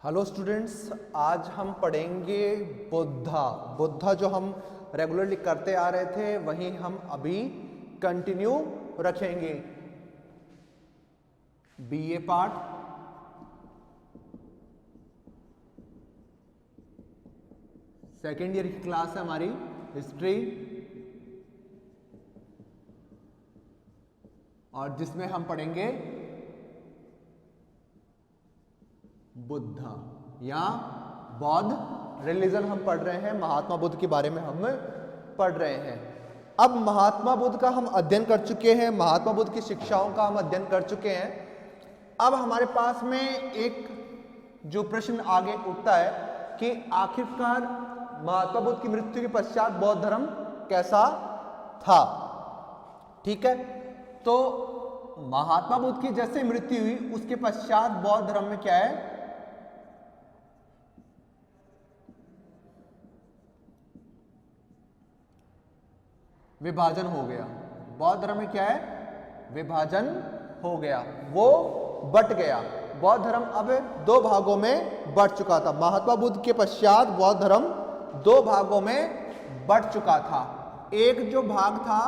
Hello students, आज हम पढ़ेंगे बुद्धा। बुद्धा जो हम रेगुलरली करते आ रहे थे वही हम अभी कंटिन्यू रखेंगे। बीए पार्ट, सेकेंड ईयर की क्लास है हमारी हिस्ट्री, और जिसमें हम पढ़ेंगे बुद्धा या बौद्ध रिलीजन हम पढ़ रहे हैं। महात्मा बुद्ध के बारे में हम पढ़ रहे हैं। अब महात्मा बुद्ध का हम अध्ययन कर चुके हैं, महात्मा बुद्ध की शिक्षाओं का हम अध्ययन कर चुके हैं। अब हमारे पास में एक जो प्रश्न आगे उठता है कि आखिरकार महात्मा बुद्ध की मृत्यु के पश्चात बौद्ध धर्म कैसा था। ठीक है, तो महात्मा बुद्ध की जैसे मृत्यु हुई उसके पश्चात बौद्ध धर्म में क्या है, विभाजन हो गया। बौद्ध धर्म में क्या है, विभाजन हो गया, वो बट गया। बौद्ध धर्म अब दो भागों में बट चुका था। महात्मा बुद्ध के पश्चात बौद्ध धर्म दो भागों में बट चुका था। एक जो भाग था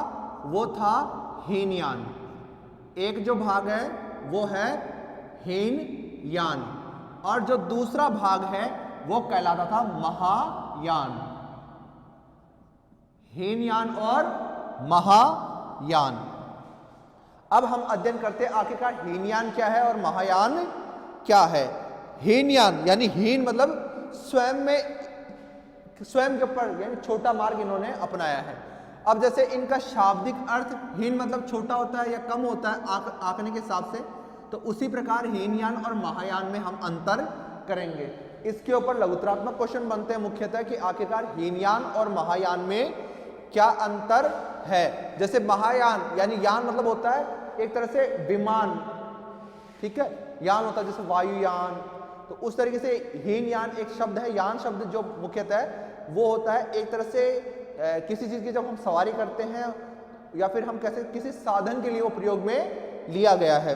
वो था हीनयान, एक जो भाग है वो है हीनयान, और जो दूसरा भाग है वो कहलाता था महायान। हीनयान और महायान। अब हम अध्ययन करते हैं आखिरकार हीनयान क्या है और महायान क्या है। हीनयान यानी हीन मतलब स्वयं के ऊपर यानी छोटा मार्ग इन्होंने अपनाया है। अब जैसे इनका शाब्दिक अर्थ हीन मतलब छोटा होता है या कम होता है आंकने के हिसाब से, तो उसी प्रकार हीनयान और महायान में हम अंतर करेंगे। इसके ऊपर लघुतरात्मक क्वेश्चन बनते हैं मुख्यतः कि आखिरकार हीनयान और महायान में क्या अंतर है। जैसे महायान यानी यान मतलब होता है एक तरह से विमान, ठीक है, यान होता है जैसे वायुयान, तो उस तरीके से हीनयान एक शब्द है। यान शब्द जो मुख्यतः है वो होता है एक तरह से किसी चीज की जब हम सवारी करते हैं या फिर हम कैसे किसी साधन के लिए वो प्रयोग में लिया गया है।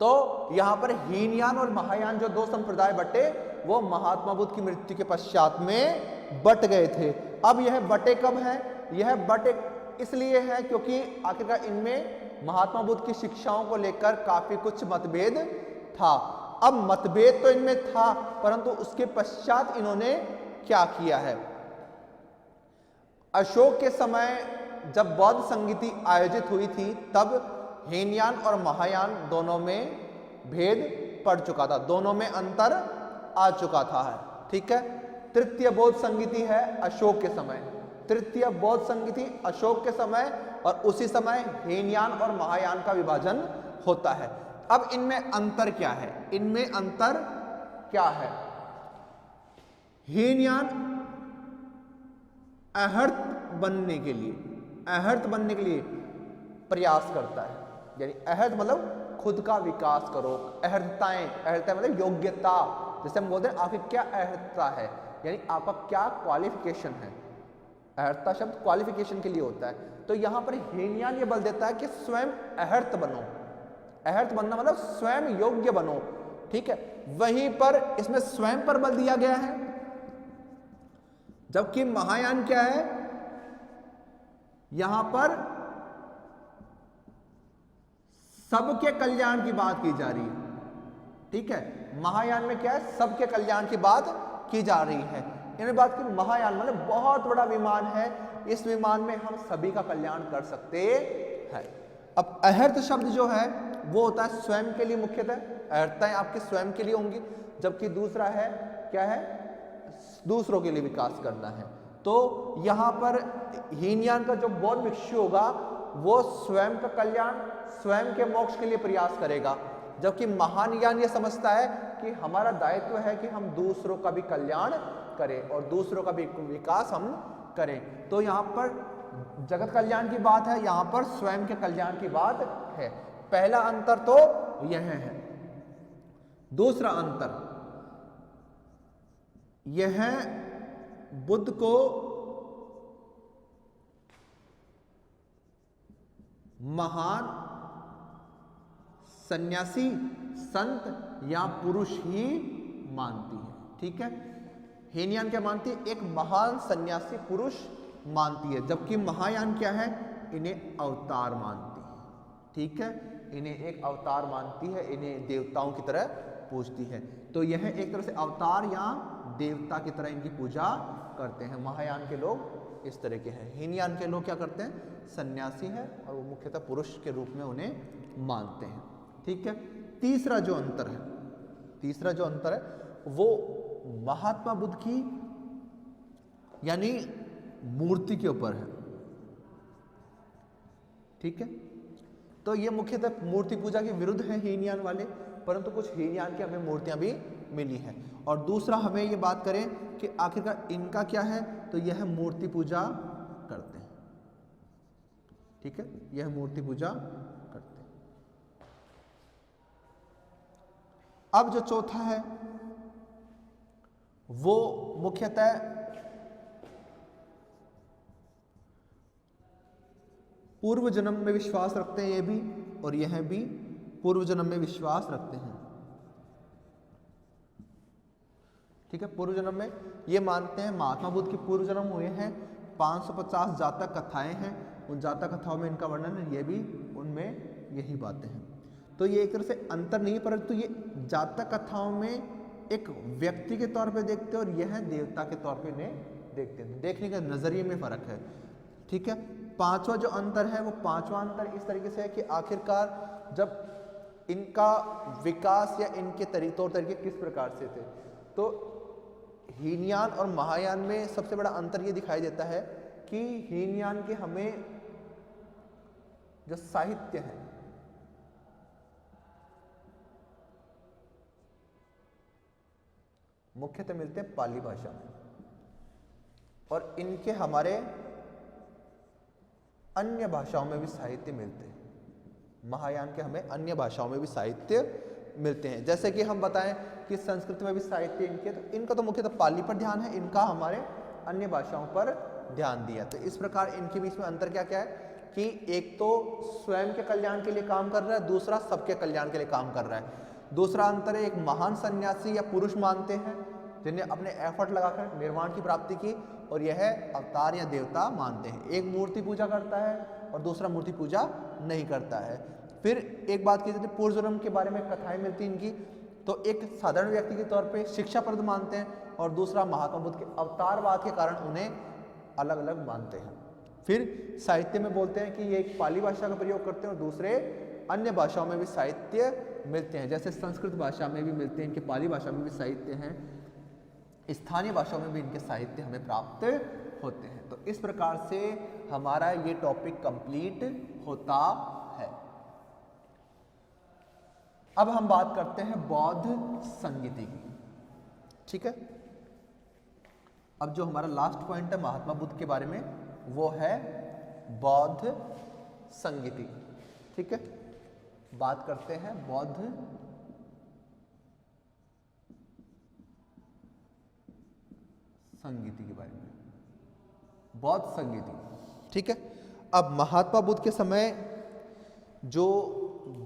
तो यहां पर हीनयान और महायान जो दो संप्रदाय बटे वो महात्मा बुद्ध की मृत्यु के पश्चात में बट गए थे। अब यह बटे कब है, यह बटे इसलिए है क्योंकि आखिरकार इनमें महात्मा बुद्ध की शिक्षाओं को लेकर काफी कुछ मतभेद था। अब मतभेद तो इनमें था, परंतु उसके पश्चात इन्होंने क्या किया है। अशोक के समय जब बौद्ध संगीति आयोजित हुई थी तब हीनयान और महायान दोनों में भेद पड़ चुका था, दोनों में अंतर आ चुका था। ठीक है, तृतीय बौद्ध संगीति है अशोक के समय, तृतीय बौद्ध संगीति अशोक के समय, और उसी समय हीनयान और महायान का विभाजन होता है। अब इनमें अंतर क्या है, इनमें अंतर क्या है। हीनयान अहर्त बनने के लिए प्रयास करता है, यानी अहर्त मतलब खुद का विकास करो। अहर्ता मतलब योग्यता, जैसे हम बोलते हैं आपकी क्या अहर्ता है, यानी आपका क्या क्वालिफिकेशन है। अहर्ता शब्द क्वालिफिकेशन के लिए होता है। तो यहां पर हीनयान ये बल देता है कि स्वयं अहर्त बनो। अहर्त बनना मतलब स्वयं योग्य बनो, ठीक है। वहीं पर इसमें स्वयं पर बल दिया गया है, जबकि महायान क्या है, यहां पर सबके कल्याण की बात की जा रही है। ठीक है, महायान में क्या है, सबके कल्याण की बात की जा रही है। इन्हें बात की महायान मतलब बहुत बड़ा विमान है, इस विमान में हम सभी का कल्याण कर सकते हैं। अब अहर्त शब्द जो है वो होता है स्वयं के लिए, मुख्यतः अहर्ताएं आपके स्वयं के लिए होंगी, जबकि दूसरा है क्या है, दूसरों के लिए विकास करना है। तो यहां पर हीनयान का जो बौद्ध भिक्षु होगा वो स्वयं का कल्याण, स्वयं के मोक्ष के लिए प्रयास करेगा, जबकि महायान ये समझता है कि हमारा दायित्व है कि हम दूसरों का भी कल्याण करें और दूसरों का भी विकास हम करें। तो यहाँ पर जगत कल्याण की बात है, यहाँ पर स्वयं के कल्याण की बात है। पहला अंतर तो यह है। दूसरा अंतर यह बुद्ध को महान सन्यासी, संत या पुरुष ही मानती है। ठीक है, हीनयान क्या मानती है? एक महान सन्यासी पुरुष मानती है, जबकि महायान क्या है? इन्हें अवतार मानती है। ठीक है, इन्हें एक अवतार मानती है, इन्हें देवताओं की तरह पूजती है। तो यह एक तरह से अवतार या देवता की तरह इनकी पूजा करते हैं। महायान के लोग इस तरह के हैं। हीनयान के लोग क्या करते हैं? सन्यासी है और वो मुख्यतः पुरुष के रूप में उन्हें मानते हैं। ठीक है, तीसरा जो अंतर है वो महात्मा बुद्ध की यानी मूर्ति के ऊपर है। ठीक है, तो ये मुख्यतः मूर्ति पूजा के विरुद्ध है हीनयान वाले, परंतु कुछ हीनयान की हमें मूर्तियां भी मिली हैं। और दूसरा हमें ये बात करें कि आखिरकार इनका क्या है, तो यह मूर्ति पूजा करते हैं। ठीक है, यह मूर्ति पूजा करते हैं। अब जो चौथा है वो मुख्यतः पूर्व जन्म में विश्वास रखते हैं, ये भी और यह भी पूर्व जन्म में विश्वास रखते हैं। ठीक है, पूर्व जन्म में ये मानते हैं महात्मा बुद्ध के पूर्व जन्म हुए हैं। 550 जातक कथाएं हैं, उन जातक कथाओं में इनका वर्णन है, ये भी उनमें यही बातें हैं। तो ये एक तरह से अंतर नहीं है, परंतु ये जातक कथाओं में एक व्यक्ति के तौर पे देखते हैं और यह देवता के तौर पे इन्हें देखते हैं। देखने के नजरिए में फर्क है। ठीक है, पांचवा जो अंतर है वो पांचवा अंतर इस तरीके से है कि आखिरकार जब इनका विकास या इनके तौर तरीके किस प्रकार से थे, तो हीनयान और महायान में सबसे बड़ा अंतर ये दिखाई देता है कि हीनयान के हमें जो साहित्य है मुख्यतः मिलते हैं पाली भाषा में, और इनके हमारे अन्य भाषाओं में भी साहित्य मिलते हैं। महायान के हमें अन्य भाषाओं में भी साहित्य मिलते हैं। जैसे कि हम बताएं कि संस्कृत में भी साहित्य इनके, तो इनका तो मुख्यतः पाली पर ध्यान है, इनका हमारे अन्य भाषाओं पर ध्यान दिया। तो इस प्रकार इनके बीच में अंतर क्या क्या है कि एक तो स्वयं के कल्याण के लिए काम कर रहा है, दूसरा सबके कल्याण के लिए काम कर रहा है। दूसरा अंतर है एक महान सन्यासी या पुरुष मानते हैं जिन्हें अपने एफर्ट लगाकर निर्वाण की प्राप्ति की, और यह अवतार या देवता मानते हैं। एक मूर्ति पूजा करता है और दूसरा मूर्ति पूजा नहीं करता है। फिर एक बात की जाती है पूर्व जन्म के बारे में कथाएं मिलती हैं इनकी, तो एक साधारण व्यक्ति के तौर पे शिक्षाप्रद मानते हैं और दूसरा महात्मा बुद्ध के अवतारवाद के कारण उन्हें अलग अलग मानते हैं। फिर साहित्य में बोलते हैं कि ये एक पाली भाषा का प्रयोग करते हैं और दूसरे अन्य भाषाओं में भी साहित्य मिलते हैं। जैसे संस्कृत भाषा में भी मिलते हैं, इनके पाली भाषा में भी साहित्य हैं, स्थानीय भाषाओं में भी इनके साहित्य हमें प्राप्त होते हैं। तो इस प्रकार से हमारा ये टॉपिक कंप्लीट होता है। अब हम बात करते हैं बौद्ध संगीति की। ठीक है, अब जो हमारा लास्ट पॉइंट है महात्मा बुद्ध के बारे में वो है बौद्ध संगीति। ठीक है, बात करते हैं बौद्ध संगीति के बारे में। बौद्ध संगीति, ठीक है। अब महात्मा बुद्ध के समय जो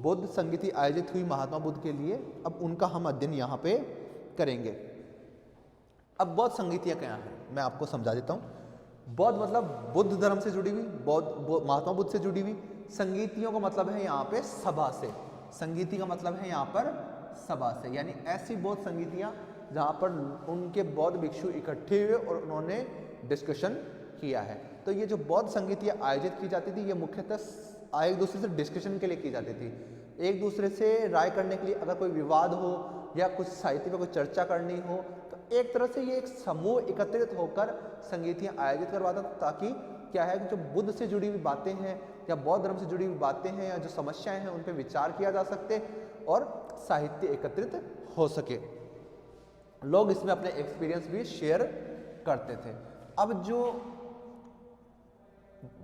बौद्ध संगीति आयोजित हुई महात्मा बुद्ध के लिए, अब उनका हम अध्ययन यहाँ पे करेंगे। अब बौद्ध संगीतियाँ क्या हैं मैं आपको समझा देता हूँ। बौद्ध मतलब बुद्ध धर्म से जुड़ी हुई, महात्मा बुद्ध से जुड़ी हुई। संगीतियों का मतलब है यहाँ पे सभा से, संगीति का मतलब है यहाँ पर सभा से, यानी ऐसी बौद्ध संगीतियाँ जहाँ पर उनके बौद्ध भिक्षु इकट्ठे हुए और उन्होंने डिस्कशन किया है। तो ये जो बौद्ध संगीतियाँ आयोजित की जाती थी ये मुख्यतः एक दूसरे से डिस्कशन के लिए की जाती थी, एक दूसरे से राय करने के लिए। अगर कोई विवाद हो या कुछ साहित्य पर कोई चर्चा करनी हो तो एक तरह से ये एक समूह एकत्रित होकर संगीतियाँ आयोजित करवाता था, ताकि क्या है कि जो बुद्ध से जुड़ी हुई बातें हैं या बौद्ध धर्म से जुड़ी हुई बातें हैं या जो समस्याएं हैं उन पर विचार किया जा सकते और साहित्य एकत्रित हो सके। लोग इसमें अपने एक्सपीरियंस भी शेयर करते थे। अब जो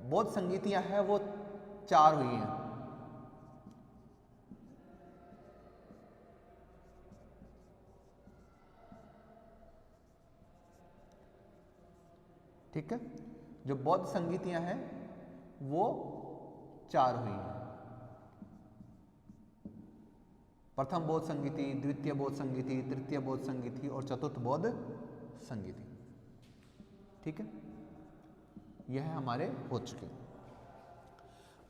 बौद्ध संगीतियाँ हैं वो 4 हुई हैं। ठीक है, जो बौद्ध संगीतियाँ हैं वो 4 हुई हैं। प्रथम बौद्ध संगीति, द्वितीय बौद्ध संगीति, तृतीय बौद्ध संगीति और चतुर्थ बौद्ध संगीति। ठीक है, यह हमारे हो चुके।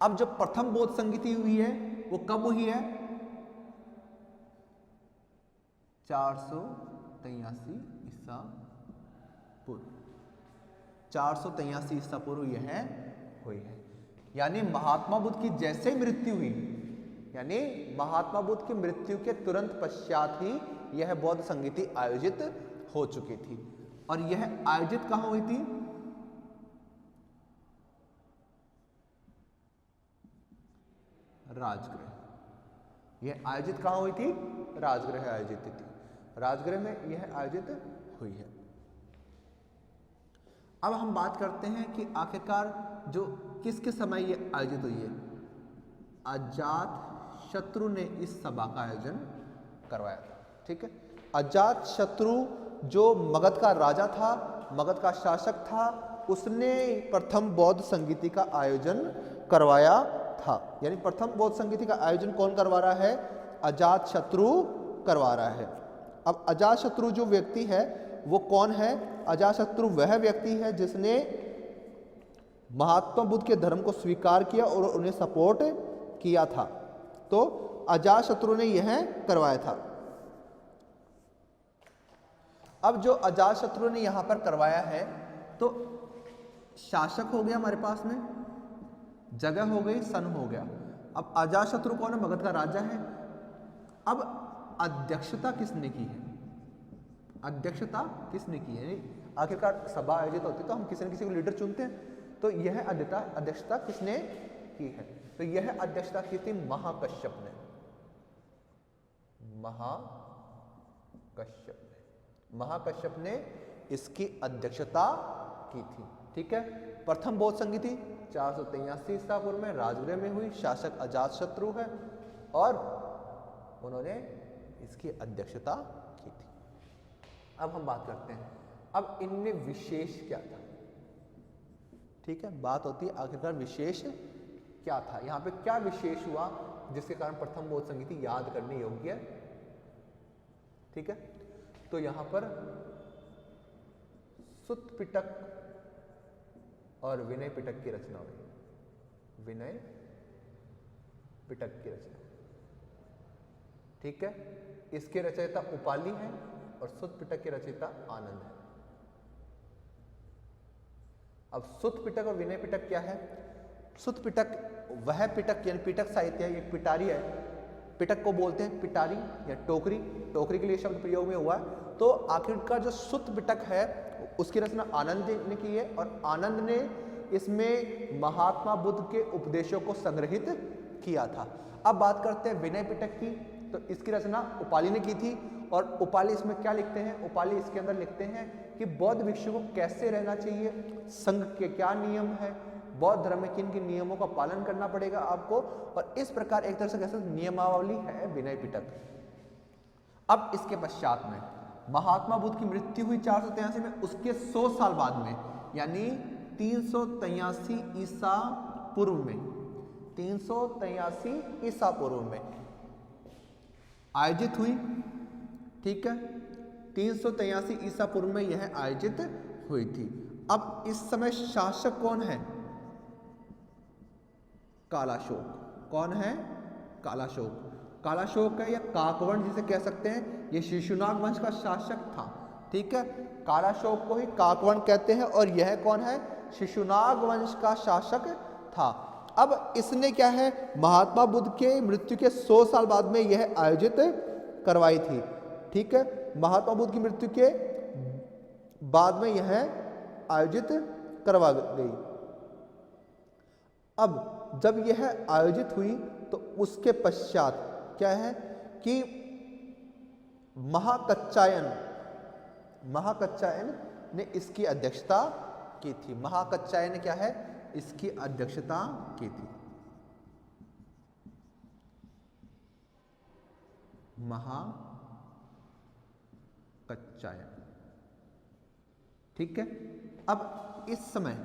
अब जब प्रथम बौद्ध संगीति हुई है वो कब हुई है? 483 ईसा पूर्व, 483 ईसा पूर्व यह हुई है। यानी महात्मा बुद्ध की जैसे मृत्यु हुई, यानी महात्मा बुद्ध की मृत्यु के तुरंत पश्चात ही यह बौद्ध संगीति आयोजित हो चुकी थी। और यह आयोजित कहां हुई थी? राजगृह। यह आयोजित कहां हुई थी? राजगृह आयोजित थी, राजगृह में यह आयोजित हुई है। अब हम बात करते हैं कि आखिरकार जो किसके समय यह आयोजित हुई है। अजात शत्रु ने इस सभा का आयोजन करवाया था। ठीक है, अजात शत्रु जो मगध का राजा था, मगध का शासक था, उसने प्रथम बौद्ध संगीति का आयोजन करवाया था। यानी प्रथम बौद्ध संगीति का आयोजन कौन करवा रहा है? अजात शत्रु करवा रहा है। अब अजात शत्रु जो व्यक्ति है वो कौन है? अजात शत्रु वह व्यक्ति है जिसने महात्मा बुद्ध के धर्म को स्वीकार किया और उन्हें सपोर्ट किया था। तो अजात शत्रु ने यह करवाया था। अब जो अजात शत्रु ने यहां पर करवाया है, तो शासक हो गया हमारे पास में, जगह हो गई, सन हो गया। अब अजात शत्रु कौन है? मगध का राजा है। अब अध्यक्षता किसने की है? अध्यक्षता किसने की है? आखिरकार सभा आयोजित होती है तो हम किसी न किसी को लीडर चुनते हैं, तो यह अध्यक्षता किसने की है? तो यह अध्यक्षता की थी महाकश्यप ने। महाकश्यप ने इसकी अध्यक्षता की थी। ठीक है, प्रथम बौद्ध संगीति 483 ईसा पूर्व में राजगृह में हुई, शासक अजात शत्रु है और उन्होंने इसकी अध्यक्षता की थी। अब हम बात करते हैं, अब इनमें विशेष क्या था? ठीक है, बात होती है आखिरकार विशेष क्या था, यहां पे क्या विशेष हुआ जिसके कारण प्रथम बौद्ध संगीति याद करने योग्य है। ठीक है, तो यहां पर सुत्त पिटक और विनय पिटक की रचना हुई। विनय पिटक की रचना। ठीक है, इसके रचयिता उपाली है और सुत्त पिटक के रचयिता आनंद है। अब सुत्त पिटक और विनय पिटक क्या है? सुत्त पिटक वह पिटक यानी पिटक साहित्य है, एक पिटारी है। पिटक को बोलते हैं पिटारी या टोकरी, टोकरी के लिए शब्द प्रयोग में हुआ है। तो आखिरकार जो सुत्त पिटक है उसकी रचना आनंद ने की है और आनंद ने इसमें महात्मा बुद्ध के उपदेशों को संग्रहित किया था। अब बात करते हैं विनय पिटक की, तो इसकी रचना उपाली ने की थी और उपाली इसमें क्या लिखते हैं? उपाली इसके अंदर लिखते हैं कि बौद्ध भिक्षु को कैसे रहना चाहिए, संघ के क्या नियम है, बौद्ध धर्म में किन किन नियमों का पालन करना पड़ेगा आपको, और इस प्रकार एक तरह से कैसे नियमावली है विनय पिटक। अब इसके पश्चात में महात्मा बुद्ध की मृत्यु हुई 483 में, उसके 100 साल बाद में यानी 383 ईसा पूर्व में, 383 ईसा पूर्व में आयोजित हुई। ठीक है, 383 ईसा पूर्व में यह आयोजित हुई थी। अब इस समय शासक कौन है? कालाशोक। कौन है? कालाशोक। कालाशोक है या काकवंश जिसे कह सकते हैं, ये शिशुनाग वंश का शासक था। ठीक है, कालाशोक को ही काकवंश कहते हैं और यह कौन है? शिशुनाग वंश का शासक था। अब इसने क्या है, महात्मा बुद्ध के मृत्यु के 100 साल बाद में यह आयोजित करवाई थी। ठीक है, महात्मा बुद्ध की मृत्यु के बाद में यह आयोजित करवा गई। अब जब यह आयोजित हुई तो उसके पश्चात क्या है कि महाकच्चायन ने इसकी अध्यक्षता की थी। महाकच्चायन ने क्या है, इसकी अध्यक्षता की थी। महाकच्चायन। ठीक है, अब इस समय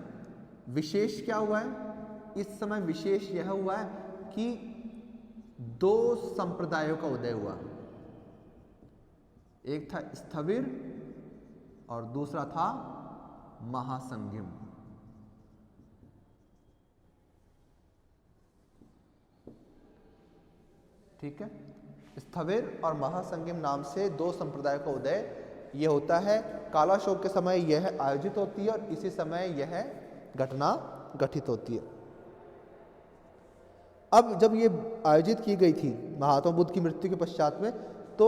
विशेष क्या हुआ है? इस समय विशेष यह हुआ है कि दो संप्रदायों का उदय हुआ। एक था स्थविर और दूसरा था महासंगिम। ठीक है, स्थविर और महासंगिम नाम से दो संप्रदायों का उदय ये होता है। कालाशोक के समय यह आयोजित होती है और इसी समय यह घटना घटित होती है। अब जब ये आयोजित की गई थी महात्मा बुद्ध की मृत्यु के पश्चात में, तो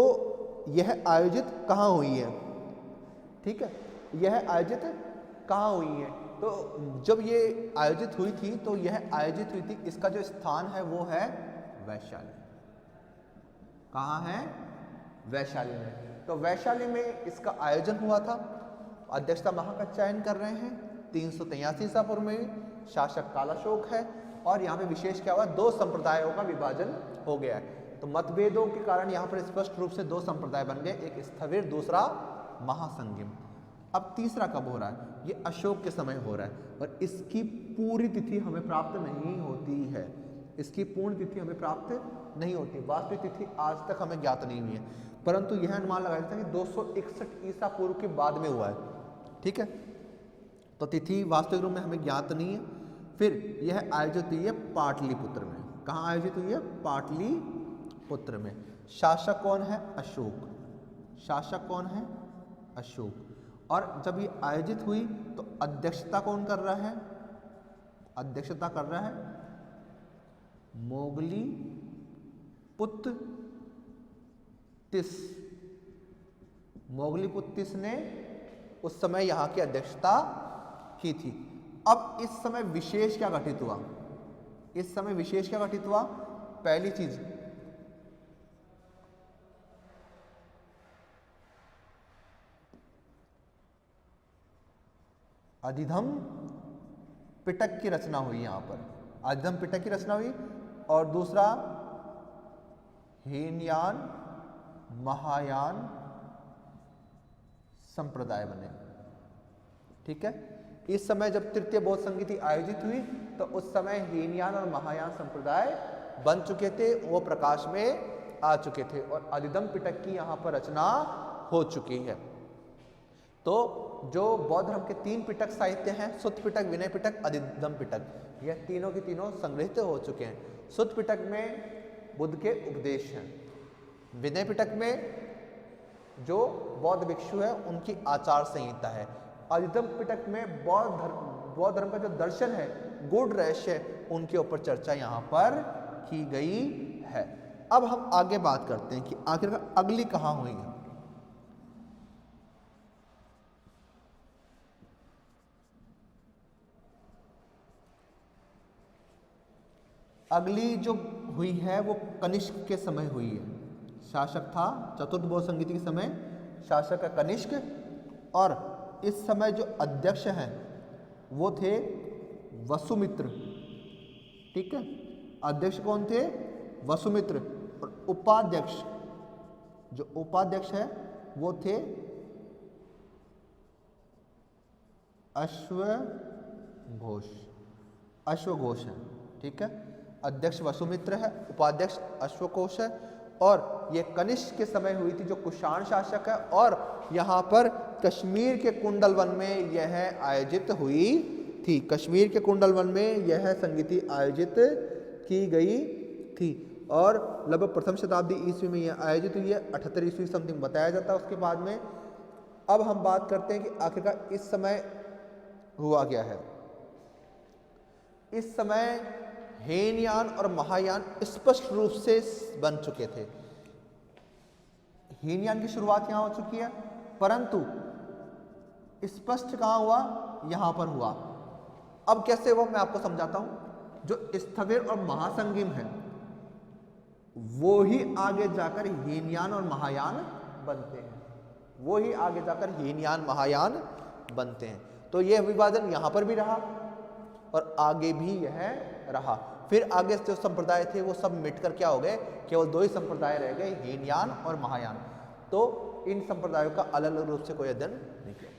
यह आयोजित कहाँ हुई है? ठीक है, यह आयोजित कहाँ हुई है? तो जब ये आयोजित हुई थी तो यह आयोजित हुई थी, इसका जो स्थान है वो है वैशाली। कहाँ है? वैशाली में। तो वैशाली में इसका आयोजन हुआ था। अध्यक्षता महा का चयन कर रहे हैं 383 ईसा पूर्व में, शासक कालाशोक है। और यहाँ पे विशेष क्या हुआ? दो संप्रदायों का विभाजन हो गया है। तो मतभेदों के कारण यहाँ पर स्पष्ट रूप से दो संप्रदाय बन गए, एक स्थविर, दूसरा महासंगिम। अब तीसरा कब हो रहा है? ये अशोक के समय हो रहा है और इसकी पूरी तिथि हमें प्राप्त नहीं होती है। इसकी पूर्ण तिथि हमें प्राप्त नहीं होती, वास्तविक तिथि आज तक हमें ज्ञात नहीं हुई है, परंतु यह अनुमान लगाया जाता है कि 261 ईसा पूर्व के बाद में हुआ है। ठीक है, तो तिथि वास्तविक रूप में हमें ज्ञात नहीं है। फिर यह आयोजित हुई है पाटलिपुत्र में। कहाँ आयोजित हुई है? पाटलिपुत्र में। शासक कौन है? अशोक। शासक कौन है? अशोक। और जब ये आयोजित हुई तो अध्यक्षता कौन कर रहा है? अध्यक्षता कर रहा है मोगली पुत्र तिस। मोगली पुत्र तिस ने उस समय यहाँ की अध्यक्षता की थी। अब इस समय विशेष क्या घटित हुआ? इस समय विशेष क्या घटित हुआ? पहली चीज, अधिधम पिटक की रचना हुई। यहां पर अधिधम पिटक की रचना हुई और दूसरा हीनयान महायान संप्रदाय बने। ठीक है, इस समय जब तृतीय बौद्ध संगीति आयोजित हुई तो उस समय हीनयान और महायान संप्रदाय बन चुके थे, वो प्रकाश में आ चुके थे और अधिधम पिटक की यहाँ पर रचना हो चुकी है। तो जो बौद्ध धर्म के 3 पिटक साहित्य हैं, सुत्त पिटक, विनय पिटक, अधिधम पिटक, यह तीनों के तीनों संग्रहित हो चुके हैं। सुत्त पिटक में बुद्ध के उपदेश हैं, विनय पिटक में जो बौद्ध भिक्षु है उनकी आचार संहिता है, अधिधम पिटक में बौद्ध धर्म का जो दर्शन है, गूढ़ रहस्य है, उनके ऊपर चर्चा यहाँ पर की गई है। अब हम आगे बात करते हैं कि आखिरकार अगली कहाँ हुई है। अगली जो हुई है वो कनिष्क के समय हुई है। शासक था चतुर्थ बौद्ध संगीति के समय, शासक है कनिष्क। और इस समय जो अध्यक्ष हैं वो थे वसुमित्र। ठीक है, अध्यक्ष कौन थे? वसुमित्र। और उपाध्यक्ष, जो उपाध्यक्ष है वो थे अश्वघोष। अश्वघोष है। ठीक है, अध्यक्ष वसुमित्र है, उपाध्यक्ष अश्वघोष है। और ये कनिष्क के समय हुई थी, जो कुषाण शासक है। और यहाँ पर कश्मीर के कुंडलवन में यह आयोजित हुई थी। कश्मीर के कुंडलवन में यह संगीति आयोजित की गई थी और लगभग प्रथम शताब्दी ईस्वी में यह आयोजित हुई है। 78 ईस्वी समथिंग बताया जाता है उसके बाद में। अब हम बात करते हैं कि आखिरकार इस समय हुआ क्या है। इस समय हीनयान और महायान स्पष्ट रूप से बन चुके थे। हीनयान की शुरुआत यहां हो चुकी है, परंतु स्पष्ट कहां हुआ? यहां पर हुआ। अब कैसे हुआ मैं आपको समझाता हूं। जो स्थविर और महासंगिम है वो ही आगे जाकर हीनयान और महायान बनते हैं। वो ही आगे जाकर हीनयान महायान बनते हैं। तो यह विभाजन यहां पर भी रहा और आगे भी यह रहा। फिर आगे जो संप्रदाय थे वो सब मिटकर क्या हो गए? केवल 2 ही संप्रदाय रह गए, हीनयान और महायान। तो इन संप्रदायों का अलग अलग रूप से कोई अध्ययन नहीं किया।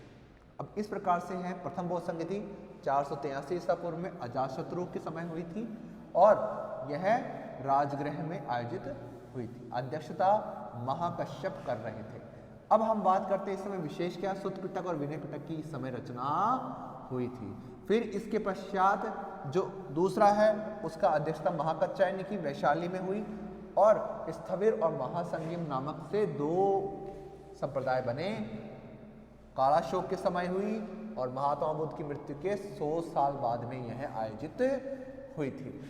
अब इस प्रकार से है प्रथम बौद्ध संगीति 483 ईसा पूर्व में अजातशत्रु के समय हुई थी और यह राजगृह में आयोजित हुई थी। अध्यक्षता महाकश्यप कर रहे थे। अब हम बात करते हैं इस समय विशेष क्या, सुत पिटक और विनय पिटक की इस समय रचना हुई थी। फिर इसके पश्चात जो दूसरा है उसका अध्यक्षता महाकात्यायनी की वैशाली में हुई और स्थविर और महासंगीम नामक से दो संप्रदाय बने। कालाशोक के समय हुई और महात्मा बुद्ध की मृत्यु के 100 साल बाद में यह आयोजित हुई थी।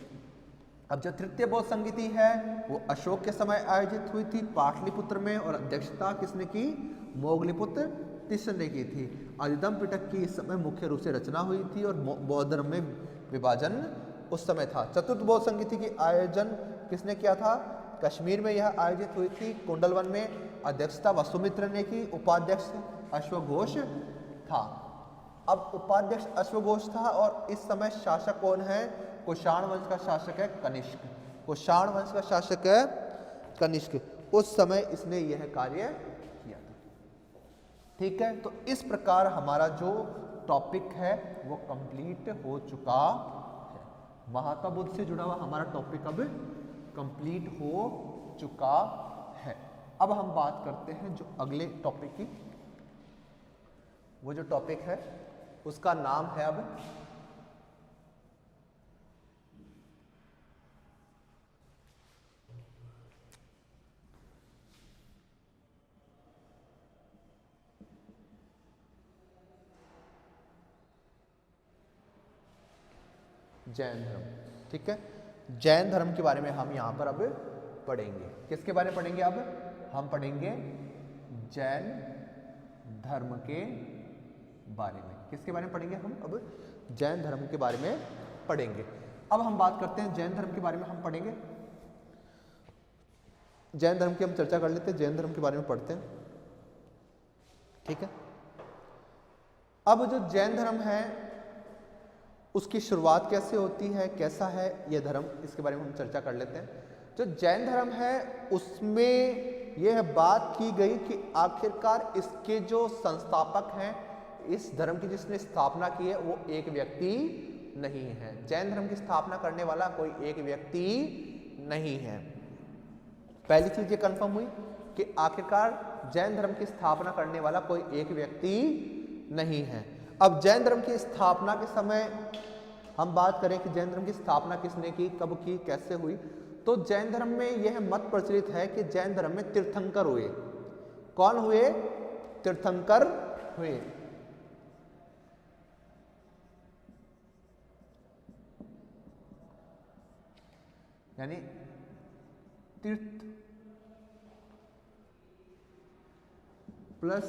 अब जो तृतीय बौद्ध संगीति है वो अशोक के समय आयोजित हुई थी पाटलिपुत्र में और अध्यक्षता किसने की, मोगलीपुत्र तीसरे ने की थी। अधिदम पिटक की इस समय मुख्य रूप से रचना हुई थी और बौद्ध धर्म में विभाजन उस समय था। चतुर्थ बौद्ध संगीति की आयोजन किसने किया था, कश्मीर में यह आयोजित हुई थी कुंडलवन में। अध्यक्षता वसुमित्र ने की, उपाध्यक्ष अश्वघोष था। अब उपाध्यक्ष अश्वघोष था और इस समय शासक कौन है, कुषाण वंश का शासक है कनिष्क। कुषाण वंश का शासक है कनिष्क। उस समय इसने यह कार्य किया था। ठीक है, तो इस प्रकार हमारा जो टॉपिक है वो कंप्लीट हो चुका है। महात्मा बुद्ध से जुड़ा हुआ हमारा टॉपिक अब कंप्लीट हो चुका है। अब हम बात करते हैं जो अगले टॉपिक की। वो जो टॉपिक है उसका नाम है अब जैन धर्म। ठीक है, जैन धर्म के बारे में हम यहाँ पर अब पढ़ेंगे। किसके बारे में पढ़ेंगे, अब हम पढ़ेंगे जैन धर्म के बारे में। किसके बारे में पढ़ेंगे, हम अब जैन धर्म के बारे में पढ़ेंगे। अब हम बात करते हैं जैन धर्म के बारे में हम पढ़ेंगे। जैन धर्म की हम चर्चा कर लेते हैं, जैन धर्म के बारे में पढ़ते हैं। ठीक है, अब जो जैन धर्म है उसकी शुरुआत कैसे होती है, कैसा है यह धर्म, इसके बारे में हम चर्चा कर लेते हैं। जो जैन धर्म है उसमें यह बात की गई कि आखिरकार इसके जो संस्थापक हैं, इस धर्म की जिसने स्थापना की है वो एक व्यक्ति नहीं है। जैन धर्म की स्थापना करने वाला कोई एक व्यक्ति नहीं है। पहली चीज ये कंफर्म हुई कि आखिरकार जैन धर्म की स्थापना करने वाला कोई एक व्यक्ति नहीं है। अब जैन धर्म की स्थापना के समय हम बात करें कि जैन धर्म की स्थापना किसने की, कब की, कैसे हुई, तो जैन धर्म में यह मत प्रचलित है कि जैन धर्म में तीर्थंकर हुए। कौन हुए, तीर्थंकर हुए। यानी तीर्थ प्लस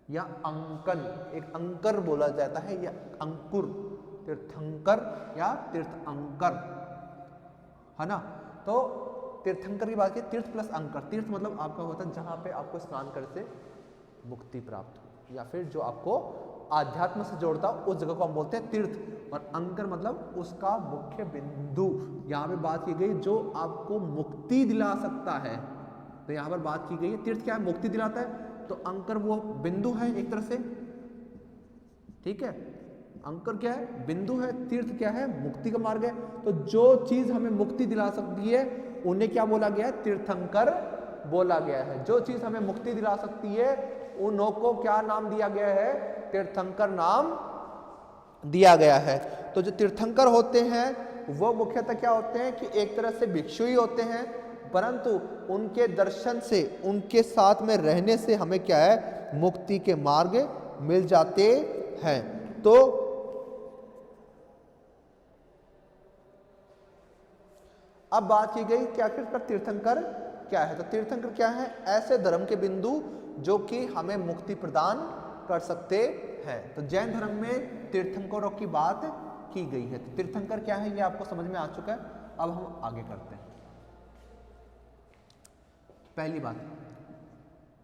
या अंकन, एक अंकर बोला जाता है या अंकुर, तीर्थंकर या तीर्थंकर, है ना। तो तीर्थंकर की बात की, तीर्थ प्लस अंकर। तीर्थ मतलब आपका होता है जहां पे आपको स्नान करने से मुक्ति प्राप्त हो या फिर जो आपको आध्यात्म से जोड़ता हो उस जगह को हम बोलते हैं तीर्थ। और अंकर मतलब उसका मुख्य बिंदु। यहाँ पे बात की गई जो आपको मुक्ति दिला सकता है, तो यहाँ पर बात की गई है तीर्थ क्या है, मुक्ति दिलाता है, तो अंकर वो बिंदु है एक तरह से। ठीक है, अंकर क्या है, बिंदु है। तीर्थ क्या है, मुक्ति का मार्ग है। तो जो चीज हमें मुक्ति दिला सकती है उन्हें क्या बोला गया है, तीर्थंकर बोला गया है। जो चीज हमें मुक्ति दिला सकती है उन्हों को क्या नाम दिया गया है, तीर्थंकर नाम दिया गया है। तो जो तीर्थंकर होते हैं वो मुख्यतः क्या होते हैं कि एक तरह से भिक्षु ही होते हैं, परंतु उनके दर्शन से, उनके साथ में रहने से हमें क्या है, मुक्ति के मार्ग मिल जाते हैं। तो अब बात की गई कि आखिर तीर्थंकर क्या है। तो तीर्थंकर क्या है, ऐसे धर्म के बिंदु जो कि हमें मुक्ति प्रदान कर सकते हैं। तो जैन धर्म में तीर्थंकरों की बात की गई है। तो तीर्थंकर क्या है ये आपको समझ में आ चुका है। अब हम आगे करते हैं। पहली बात,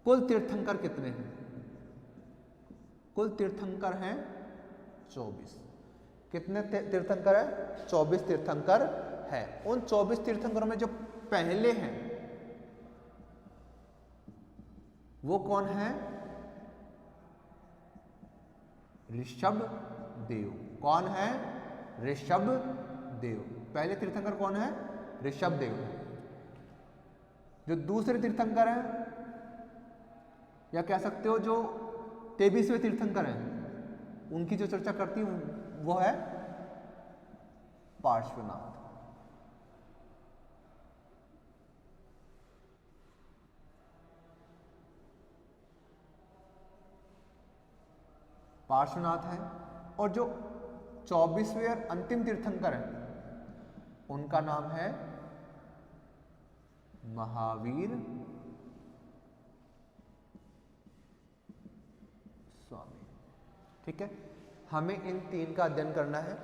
कुल तीर्थंकर कितने हैं? कुल तीर्थंकर हैं 24। कितने तीर्थंकर है? 24 तीर्थंकर है। उन 24 तीर्थंकरों में जो पहले हैं वो कौन है? ऋषभ देव। कौन है? ऋषभ देव। पहले तीर्थंकर कौन है? ऋषभ देव। जो दूसरे तीर्थंकर हैं, या कह सकते हो जो 23वें तीर्थंकर हैं, उनकी जो चर्चा करती हूं वो है पार्श्वनाथ। पार्श्वनाथ है। और जो 24वें और अंतिम तीर्थंकर है उनका नाम है महावीर स्वामी। ठीक है, हमें इन तीन का अध्ययन करना है।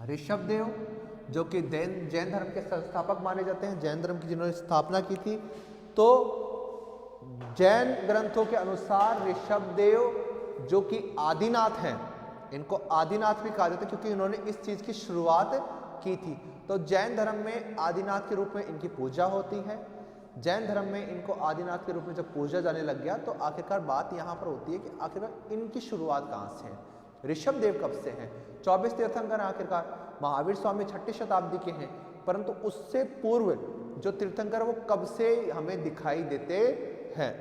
ऋषभ देव जो कि जैन धर्म के संस्थापक माने जाते हैं, जैन धर्म की जिन्होंने स्थापना की थी। तो जैन ग्रंथों के अनुसार ऋषभ देव जो कि आदिनाथ हैं, इनको आदिनाथ भी कहा जाता है क्योंकि इन्होंने इस चीज की शुरुआत की थी। तो जैन धर्म में आदिनाथ के रूप में इनकी पूजा होती है। जैन धर्म में इनको आदिनाथ के रूप में जब पूजा जाने लग गया तो आखिरकार बात यहाँ पर होती है कि आखिरकार इनकी शुरुआत कहाँ से है, ऋषभ देव कब से हैं। 24 तीर्थंकर आखिरकार महावीर स्वामी 6ठी शताब्दी के हैं, परंतु उससे पूर्व जो तीर्थंकर वो कब से हमें दिखाई देते हैं।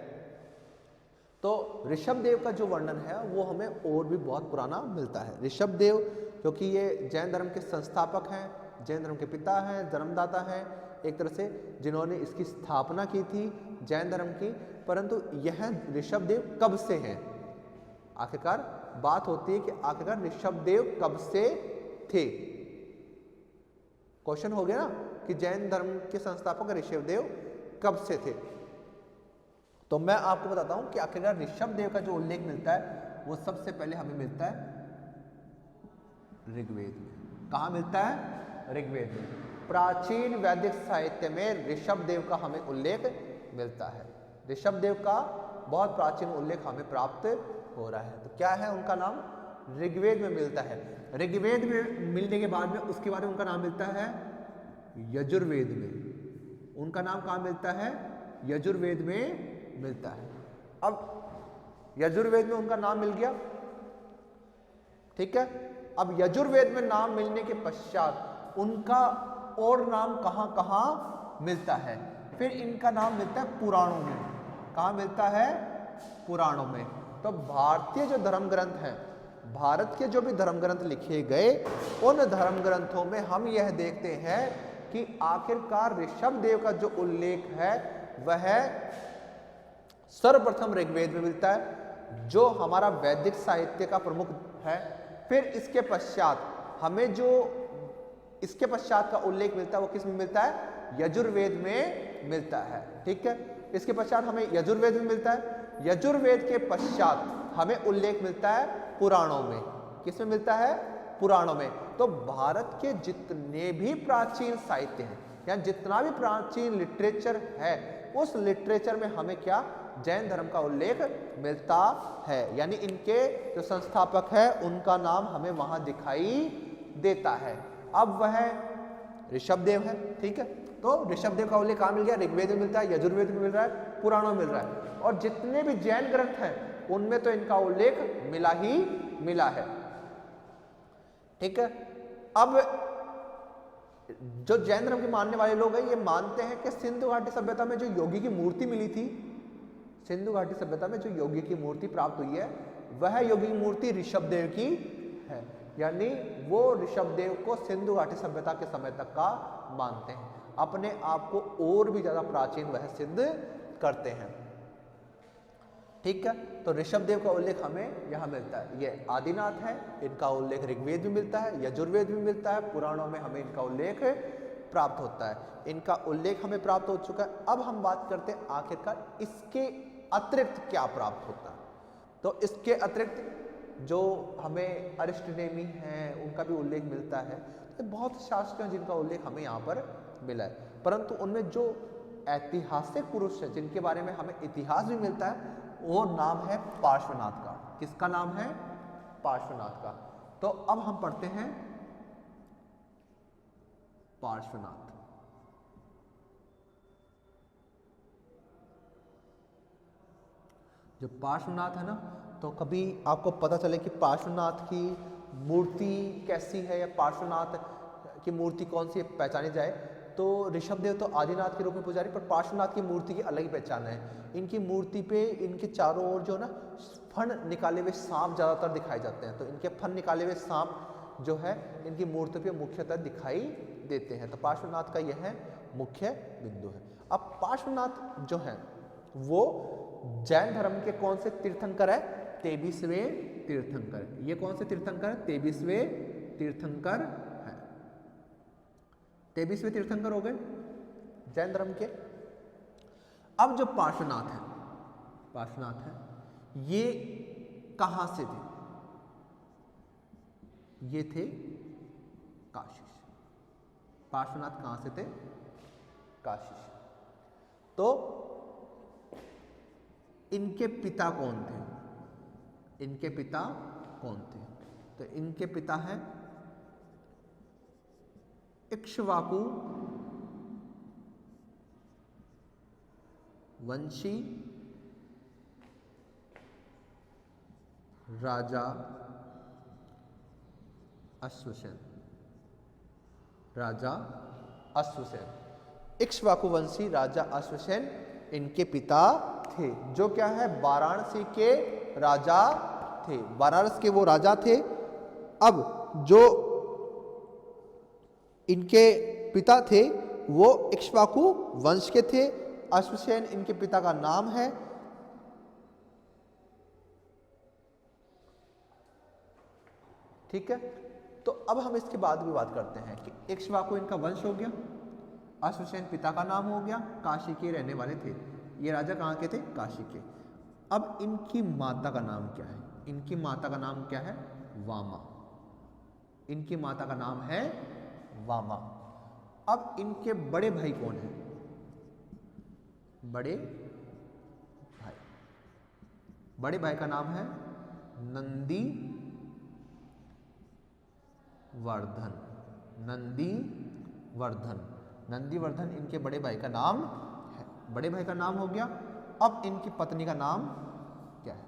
तो ऋषभ देव का जो वर्णन है वो हमें और भी बहुत पुराना मिलता है। ऋषभ देव जो कि ये जैन धर्म के संस्थापक हैं, जैन धर्म के पिता हैं, जन्मदाता हैं, एक तरह से जिन्होंने इसकी स्थापना की थी जैन धर्म की। परंतु यह ऋषभ देव कब से हैं, आखिरकार बात होती है कि आखिरकार ऋषभ देव कब से थे। क्वेश्चन हो गया ना कि जैन धर्म के संस्थापक ऋषभ देव कब से थे। तो मैं आपको बताता हूं कि आखिरकार ऋषभ देव का जो उल्लेख मिलता है वो सबसे पहले हमें मिलता है ऋग्वेद में। कहां मिलता है? ऋग्वेद में। प्राचीन वैदिक साहित्य में ऋषभ देव का हमें उल्लेख मिलता है। ऋषभ देव का बहुत प्राचीन उल्लेख हमें प्राप्त हो रहा है। तो क्या है उनका नाम? ऋग्वेद में मिलता है। ऋग्वेद में मिलने के बाद में उसके बाद उनका नाम मिलता है यजुर्वेद में। उनका नाम कहां मिलता है? यजुर्वेद में मिलता है। अब यजुर्वेद में उनका नाम मिल गया, ठीक है। अब यजुर्वेद में नाम मिलने के पश्चात उनका और नाम कहां कहां मिलता है? फिर इनका नाम मिलता है पुराणों में। कहां मिलता है? पुराणों में। तो भारतीय जो धर्म ग्रंथ हैं, भारत के जो भी धर्म ग्रंथ लिखे गए उन धर्म ग्रंथों में हम यह देखते हैं कि आखिरकार ऋषभ देव का जो उल्लेख है वह सर्वप्रथम ऋग्वेद में मिलता है जो हमारा वैदिक साहित्य का प्रमुख है। फिर इसके पश्चात हमें जो इसके पश्चात का उल्लेख मिलता है वो किस में मिलता है? यजुर्वेद में मिलता है, ठीक है। इसके पश्चात हमें यजुर्वेद में मिलता है। यजुर्वेद के पश्चात हमें उल्लेख मिलता है पुराणों में। किस में मिलता है? पुराणों में। तो भारत के जितने भी प्राचीन साहित्य हैं या जितना भी प्राचीन लिटरेचर है उस लिटरेचर में हमें क्या? जैन धर्म का उल्लेख मिलता है। यानी इनके जो संस्थापक है उनका नाम हमें वहां दिखाई देता है। अब वह ऋषभ देव है, ठीक है। तो ऋषभ देव का उल्लेख कहां मिल गया? ऋग्वेद में मिलता है, यजुर्वेद में मिल रहा है, पुराणों में मिल रहा है। और जितने भी जैन ग्रंथ हैं उनमें तो इनका उल्लेख मिला ही मिला है, ठीक है। अब जो जैन धर्म के मानने वाले लोग हैं ये मानते हैं कि सिंधु घाटी सभ्यता में जो योगी की मूर्ति मिली थी, सिंधु घाटी सभ्यता में जो योगी की मूर्ति प्राप्त हुई है वह योगी की मूर्ति ऋषभ देव की है। यानी वो ऋषभ देव को सिंधु घाटी सभ्यता के समय तक का मानते हैं, अपने आप को और भी ज्यादा प्राचीन वह सिद्ध करते हैं, ठीक है। तो ऋषभ देव का उल्लेख हमें यहाँ मिलता है। ये आदिनाथ है, इनका उल्लेख ऋग्वेद में मिलता है, यजुर्वेद में मिलता है, पुराणों में हमें इनका उल्लेख प्राप्त होता है। इनका उल्लेख हमें प्राप्त हो चुका है। अब हम बात करते हैं आखिरकार इसके अतिरिक्त क्या प्राप्त होता है। तो इसके अतिरिक्त जो हमें अरिष्टनेमी हैं उनका भी उल्लेख मिलता है। तो बहुत शास्त्र हैं जिनका उल्लेख हमें यहाँ पर मिला है, परंतु उनमें जो ऐतिहासिक पुरुष है जिनके बारे में हमें इतिहास भी मिलता है वो नाम है पार्श्वनाथ का। किसका नाम है? पार्श्वनाथ का। तो अब हम पढ़ते हैं पार्श्वनाथ। जो पार्श्वनाथ है ना, तो कभी आपको पता चले कि पार्श्वनाथ की मूर्ति कैसी है या पार्श्वनाथ की मूर्ति कौन सी पहचानी जाए, तो ऋषभदेव तो आदिनाथ के रूप में पुजारी, पर पार्श्वनाथ की मूर्ति की अलग ही पहचान है। इनकी मूर्ति पे इनके चारों ओर जो ना फन निकाले हुए सांप ज़्यादातर दिखाए जाते हैं, तो इनके फन निकाले हुए सांप जो है इनकी मूर्ति पे मुख्यतः दिखाई देते हैं। तो पार्श्वनाथ का यह मुख्य बिंदु है। अब पार्श्वनाथ जो है वो जैन धर्म के कौन से तीर्थंकर है? 23वें तीर्थंकर। ये कौन से तीर्थंकर है? 23वें तीर्थंकर है। 23वें तीर्थंकर हो गए जैन धर्म के। अब जो पार्श्वनाथ है ये कहां से थे? ये थे काशी से। पार्श्वनाथ कहां से थे? काशी से। तो इनके पिता कौन थे? इनके पिता कौन थे? तो इनके पिता हैं इक्ष्वाकु वंशी राजा अश्वसेन। राजा अश्वसेन, इक्ष्वाकु वंशी राजा अश्वसेन इनके पिता थे, जो क्या है वाराणसी के राजा थे। वाराणसी के वो राजा थे। अब जो इनके पिता थे वो इक्ष्वाकु वंश के थे। अश्वसेन इनके पिता का नाम है। ठीक है, तो अब हम इसके बाद भी बात करते हैं कि इक्ष्वाकु इनका वंश हो गया, अश्वसेन पिता का नाम हो गया, काशी के रहने वाले थे। ये राजा कहाँ के थे? काशी के। अब इनकी माता का नाम क्या है? इनकी माता का नाम क्या है? वामा। इनकी माता का नाम है वामा। अब इनके बड़े भाई कौन है? बड़े भाई का नाम है नंदी वर्धन। नंदी वर्धन इनके बड़े भाई का नाम है। बड़े भाई का नाम हो गया। अब इनकी पत्नी का नाम क्या है?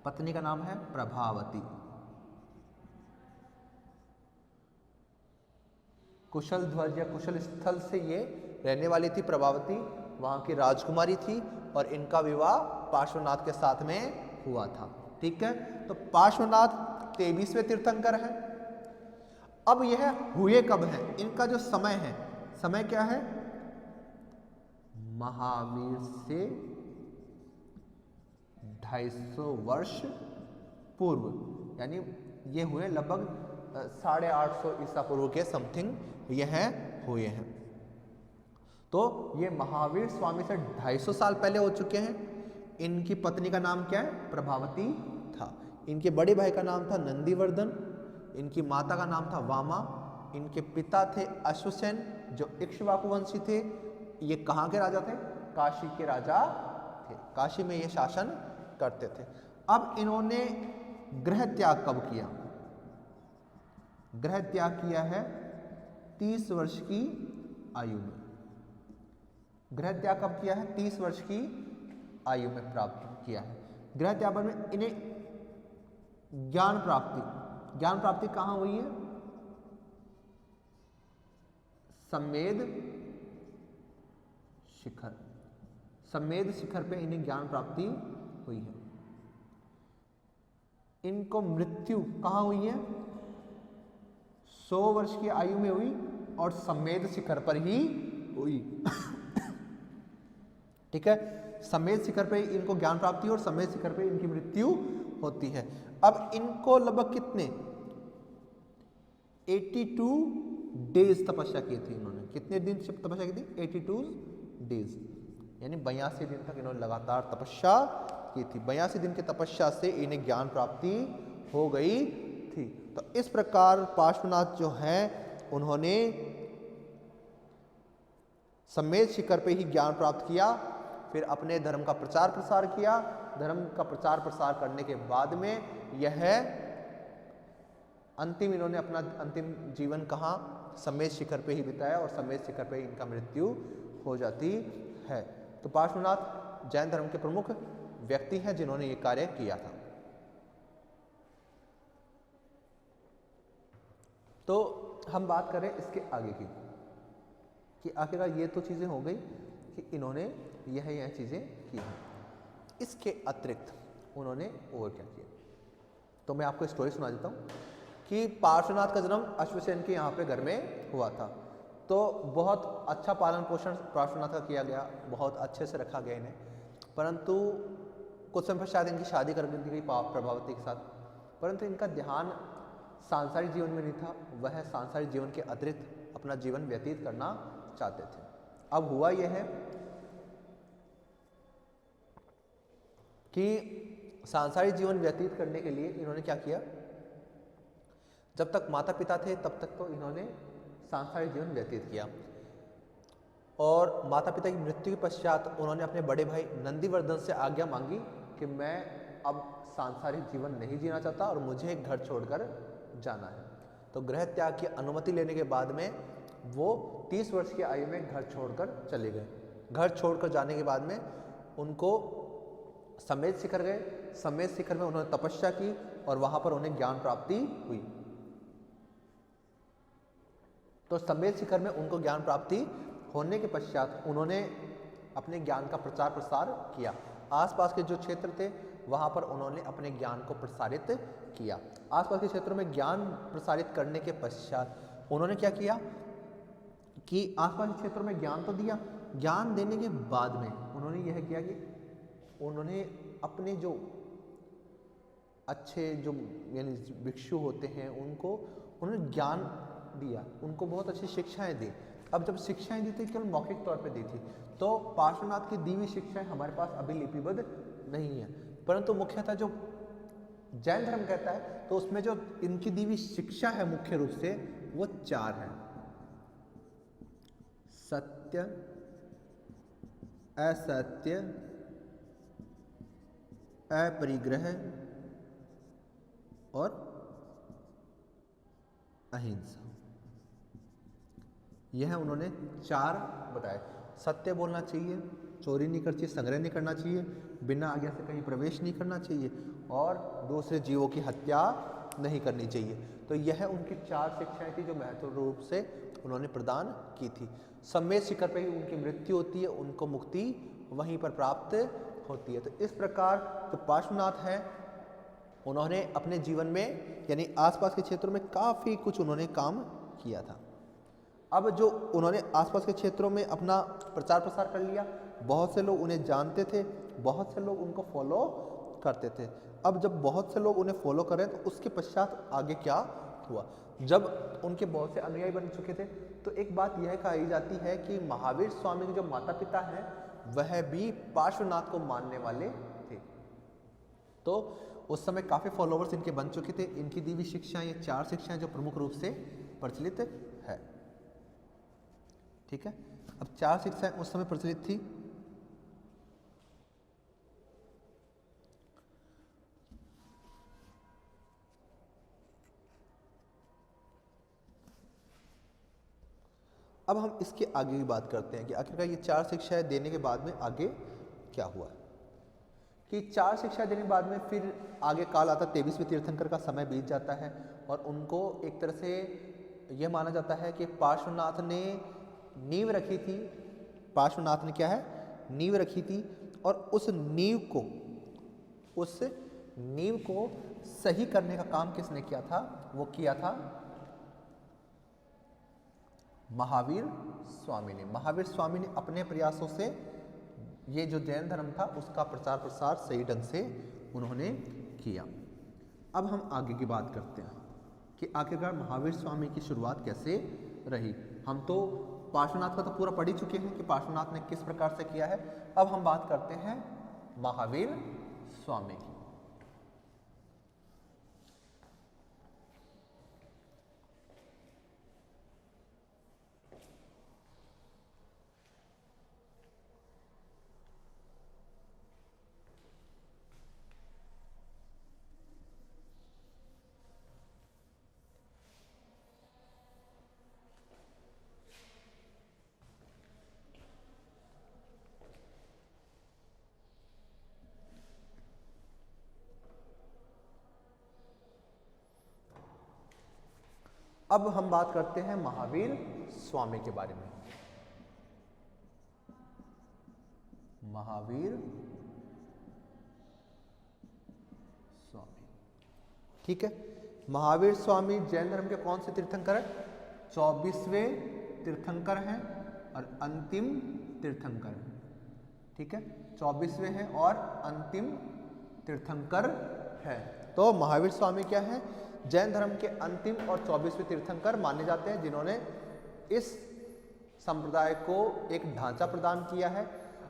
पत्नी का नाम है प्रभावती। कुशल ध्वज या कुशल स्थल से ये रहने वाली थी प्रभावती, वहां की राजकुमारी थी और इनका विवाह पार्श्वनाथ के साथ में हुआ था। ठीक है, तो पार्श्वनाथ 23वें तीर्थंकर है। अब यह हुए कब है? इनका जो समय है, समय क्या है? महावीर से 250 वर्ष पूर्व, यानी ये हुए लगभग 850 ईसा पूर्व के समथिंग यह हुए हैं। तो ये महावीर स्वामी से 250 साल पहले हो चुके हैं। इनकी पत्नी का नाम क्या है? प्रभावती था। इनके बड़े भाई का नाम था नंदीवर्धन। इनकी माता का नाम था वामा। इनके पिता थे अश्वसेन जो इक्ष्वाकु वंशी थे। ये कहाँ के राजा थे? काशी के राजा थे। काशी में ये शासन करते थे। अब इन्होंने गृह त्याग कब किया? गृह त्याग किया है 30 वर्ष की आयु में। गृह त्याग कब किया है? 30 वर्ष की आयु में प्राप्त किया है। गृह त्याग में इन्हें ज्ञान प्राप्ति कहां हुई है? सम्मेद शिखर पे इन्हें ज्ञान प्राप्ति हुई है। इनको मृत्यु कहां हुई है? 100 वर्ष की आयु में हुई और सम्मेद शिखर पर ही हुई। ठीक है, सम्मेद शिखर पे इनको ज्ञान प्राप्ति और सम्मेद शिखर पे इनकी मृत्यु होती है। अब इनको लगभग कितने 82 डेज तपस्या की थी इन्होंने। कितने दिन तपस्या की थी? 82 डेज, यानी 82 दिन तक इन्होंने लगातार तपस्या की थी। 82 दिन की तपस्या से इन्हें ज्ञान प्राप्ति हो गई थी। तो इस प्रकार पार्श्वनाथ जो हैं उन्होंने सम्मेद शिखर पे ही ज्ञान प्राप्त किया, फिर अपने धर्म का प्रचार प्रसार किया। धर्म का प्रचार प्रसार करने के बाद में यह इन्होंने अपना अंतिम जीवन कहाँ? सम्मेद शिखर पे ही बिताया और सम्मेद शिखर पे इनका मृत्यु हो जाती है। तो पार्श्वनाथ जैन धर्म के प्रमुख व्यक्ति हैं जिन्होंने ये कार्य किया था। तो हम बात करें इसके आगे की कि आखिरकार ये तो चीज़ें हो गई कि इन्होंने यह चीज़ें की हैं। इसके अतिरिक्त उन्होंने और क्या किया, तो मैं आपको स्टोरी सुना देता हूँ कि पार्श्वनाथ का जन्म अश्वसेन के यहाँ पे घर में हुआ था। तो बहुत अच्छा पालन पोषण पार्श्वनाथ का किया गया, बहुत अच्छे से रखा गया इन्हें, परंतु कुछ समय पश्चात इनकी शादी कर दी गई प्रभावती के साथ, परंतु इनका ध्यान सांसारिक जीवन में नहीं था, वह सांसारिक जीवन के अतिरिक्त अपना जीवन व्यतीत करना चाहते थे। अब हुआ यह है कि सांसारिक जीवन व्यतीत करने के लिए इन्होंने क्या किया, जब तक माता पिता थे तब तक तो इन्होंने सांसारिक जीवन व्यतीत किया, और माता पिता की मृत्यु के पश्चात उन्होंने अपने बड़े भाई नंदीवर्धन से आज्ञा मांगी कि मैं अब सांसारिक जीवन नहीं जीना चाहता और मुझे घर छोड़कर जाना है। तो गृह त्याग की अनुमति लेने के बाद में वो 30 वर्ष की आयु में घर छोड़कर चले गए। घर छोड़कर जाने के बाद में उनको समेत शिखर गए। समेत शिखर में उन्होंने तपस्या की और वहां पर उन्हें ज्ञान प्राप्ति हुई। तो समेत शिखर में उनको ज्ञान प्राप्ति होने के पश्चात उन्होंने अपने ज्ञान का प्रचार प्रसार किया। आसपास के जो क्षेत्र थे वहां पर उन्होंने अपने ज्ञान को प्रसारित किया। आसपास के क्षेत्रों में ज्ञान प्रसारित करने के पश्चात उन्होंने क्या किया कि आसपास के क्षेत्रों में ज्ञान तो दिया, ज्ञान देने के बाद में उन्होंने यह किया कि उन्होंने अपने जो अच्छे जो यानी भिक्षु होते हैं उनको उन्होंने ज्ञान दिया, उनको बहुत अच्छी शिक्षाएं दी। अब जब शिक्षाएं दी थी केवल मौखिक तौर पे दी थी, तो पार्श्वनाथ की दी हुई शिक्षाएं हमारे पास अभी लिपिबद्ध नहीं है, परंतु मुख्यतः जो जैन धर्म कहता है तो उसमें जो इनकी दी हुई शिक्षा है मुख्य रूप से वो 4 है: सत्य, असत्य, अपरिग्रह और अहिंसा। यह उन्होंने 4 बताए। सत्य बोलना चाहिए, चोरी नहीं करनी चाहिए, संग्रह नहीं करना चाहिए, बिना आज्ञा से कहीं प्रवेश नहीं करना चाहिए और दूसरे जीवों की हत्या नहीं करनी चाहिए। तो यह उनकी 4 शिक्षाएं थी जो महत्वपूर्ण रूप से उन्होंने प्रदान की थी। समेत शिखर पर ही उनकी मृत्यु होती है, उनको मुक्ति वहीं पर प्राप्त होती है। तो इस प्रकार जो पार्श्वनाथ है उन्होंने अपने जीवन में यानी आसपास के क्षेत्रों में काफ़ी कुछ उन्होंने काम किया था। अब जो उन्होंने आसपास के क्षेत्रों में अपना प्रचार प्रसार कर लिया, बहुत से लोग उन्हें जानते थे, बहुत से लोग उनको फॉलो करते थे। अब जब बहुत से लोग उन्हें फॉलो करें तो उसके पश्चात आगे क्या हुआ, जब उनके बहुत से अनुयायी बन चुके थे तो एक बात यह कही जाती है कि महावीर स्वामी के जो माता पिता हैं वह भी पार्श्वनाथ को मानने वाले थे। तो उस समय काफ़ी फॉलोवर्स इनके बन चुके थे। इनकी दी हुई शिक्षाएं, ये 4 शिक्षाएं जो प्रमुख रूप से प्रचलित है। ठीक है, अब 4 शिक्षाएं उस समय प्रचलित थी। अब हम इसके आगे की बात करते हैं कि आखिरकार ये 4 शिक्षाएं देने के बाद में आगे क्या हुआ कि 4 शिक्षा देने के बाद में फिर आगे काल आता, 23वें तीर्थंकर का समय बीत जाता है और उनको एक तरह से यह माना जाता है कि पार्श्वनाथ ने नींव रखी थी। पार्श्वनाथ ने क्या है, नींव रखी थी और उस नींव को सही करने का काम किसने किया था, वो किया था महावीर स्वामी ने। महावीर स्वामी ने अपने प्रयासों से ये जो जैन धर्म था उसका प्रचार प्रसार सही ढंग से उन्होंने किया। अब हम आगे की बात करते हैं कि आखिरकार महावीर स्वामी की शुरुआत कैसे रही। हम तो पार्श्वनाथ का तो पूरा पढ़ ही चुके हैं कि पार्श्वनाथ ने किस प्रकार से किया है। अब हम बात करते हैं महावीर स्वामी की। अब हम बात करते हैं महावीर स्वामी के बारे में। महावीर स्वामी, ठीक है। महावीर स्वामी जैन धर्म के कौन से तीर्थंकर हैं? 24वें तीर्थंकर हैं और अंतिम तीर्थंकर हैं, ठीक है। 24वें हैं और अंतिम तीर्थंकर हैं। तो महावीर स्वामी क्या है? जैन धर्म के अंतिम और 24वें तीर्थंकर माने जाते हैं, जिन्होंने इस संप्रदाय को एक ढांचा प्रदान किया है।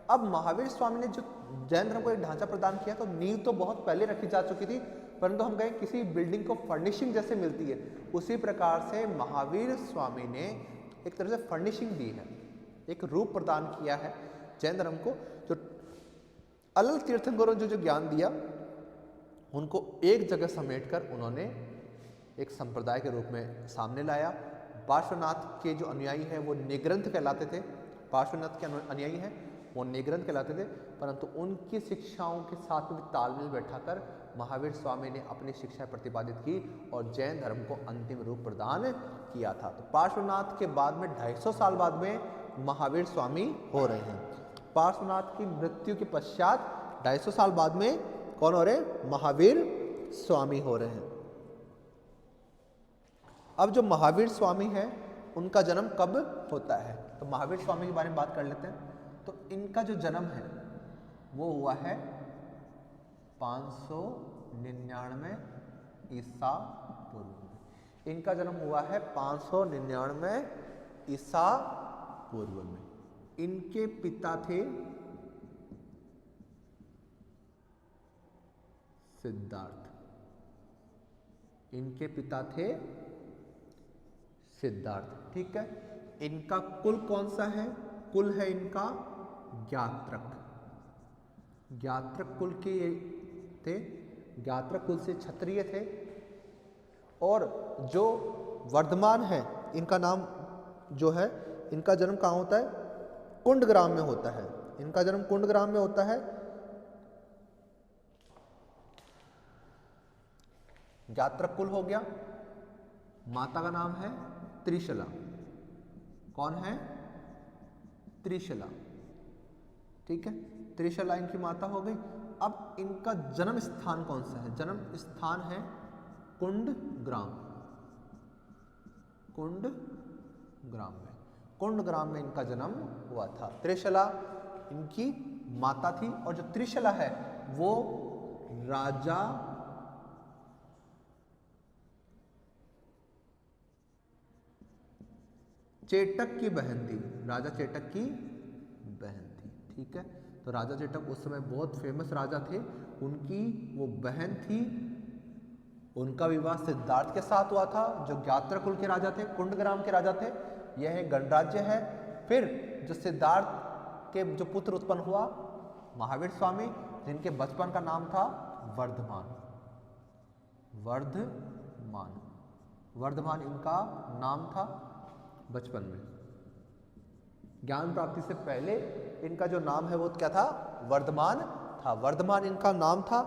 अब महावीर स्वामी ने जो जैन धर्म को एक ढांचा प्रदान किया, तो नींव तो बहुत पहले रखी जा चुकी थी, परंतु हम कहें किसी बिल्डिंग को फर्निशिंग जैसे मिलती है, उसी प्रकार से महावीर स्वामी ने एक तरह से फर्निशिंग दी है, एक रूप प्रदान किया है जैन धर्म को। जो अलग तीर्थंकरों जो ज्ञान दिया, उनको एक जगह समेटकर उन्होंने एक संप्रदाय के रूप में सामने लाया। पार्श्वनाथ के जो अनुयायी हैं वो निग्रंथ कहलाते थे, पार्श्वनाथ के अनुयायी हैं वो निग्रंथ कहलाते थे, परंतु उनकी शिक्षाओं के साथ में तालमेल बैठाकर महावीर स्वामी ने अपनी शिक्षा प्रतिपादित की और जैन धर्म को अंतिम रूप प्रदान किया था। तो पार्श्वनाथ के बाद में 250 साल बाद में महावीर स्वामी हो रहे हैं। पार्श्वनाथ की मृत्यु के पश्चात 250 साल बाद में कौन हो रहे हैं? महावीर स्वामी हो रहे हैं। अब जो महावीर स्वामी है उनका जन्म कब होता है? तो महावीर स्वामी के बारे में बात कर लेते हैं। तो इनका जो जन्म है वो हुआ है 599 ईसा पूर्व में। इनका जन्म हुआ है 599 ईसा पूर्व में। इनके पिता थे सिद्धार्थ। इनके पिता थे सिद्धार्थ, ठीक है। इनका कुल कौन सा है? कुल है इनका ज्ञात्रक। ज्ञात्रक कुल के ये थे, ज्ञात्रक कुल से क्षत्रिय थे। और जो वर्धमान है, इनका नाम जो है, इनका जन्म कहाँ होता है? कुंडग्राम में होता है। इनका जन्म कुंडग्राम में होता है। ज्ञात्रक कुल हो गया। माता का नाम है त्रिशला। कौन है? त्रिशला, ठीक है। त्रिशला इनकी माता हो गई। अब इनका जन्म स्थान कौन सा है? जन्म स्थान है कुंडग्राम। कुंडग्राम में, कुंडग्राम में इनका जन्म हुआ था। त्रिशला इनकी माता थी और जो त्रिशला है वो राजा चेटक की बहन थी। राजा चेटक की बहन थी, ठीक है। तो राजा चेटक उस समय बहुत फेमस राजा थे, उनकी वो बहन थी। उनका विवाह सिद्धार्थ के साथ हुआ था, जो ज्ञात्रक कुल के राजा थे, कुंडग्राम के राजा थे। यह गणराज्य है। फिर जो सिद्धार्थ के जो पुत्र उत्पन्न हुआ, महावीर स्वामी, जिनके बचपन का नाम था वर्धमान। वर्धमान, वर्धमान इनका नाम था बचपन में। ज्ञान प्राप्ति से पहले इनका जो नाम है वो क्या था? वर्धमान था। वर्धमान इनका नाम था।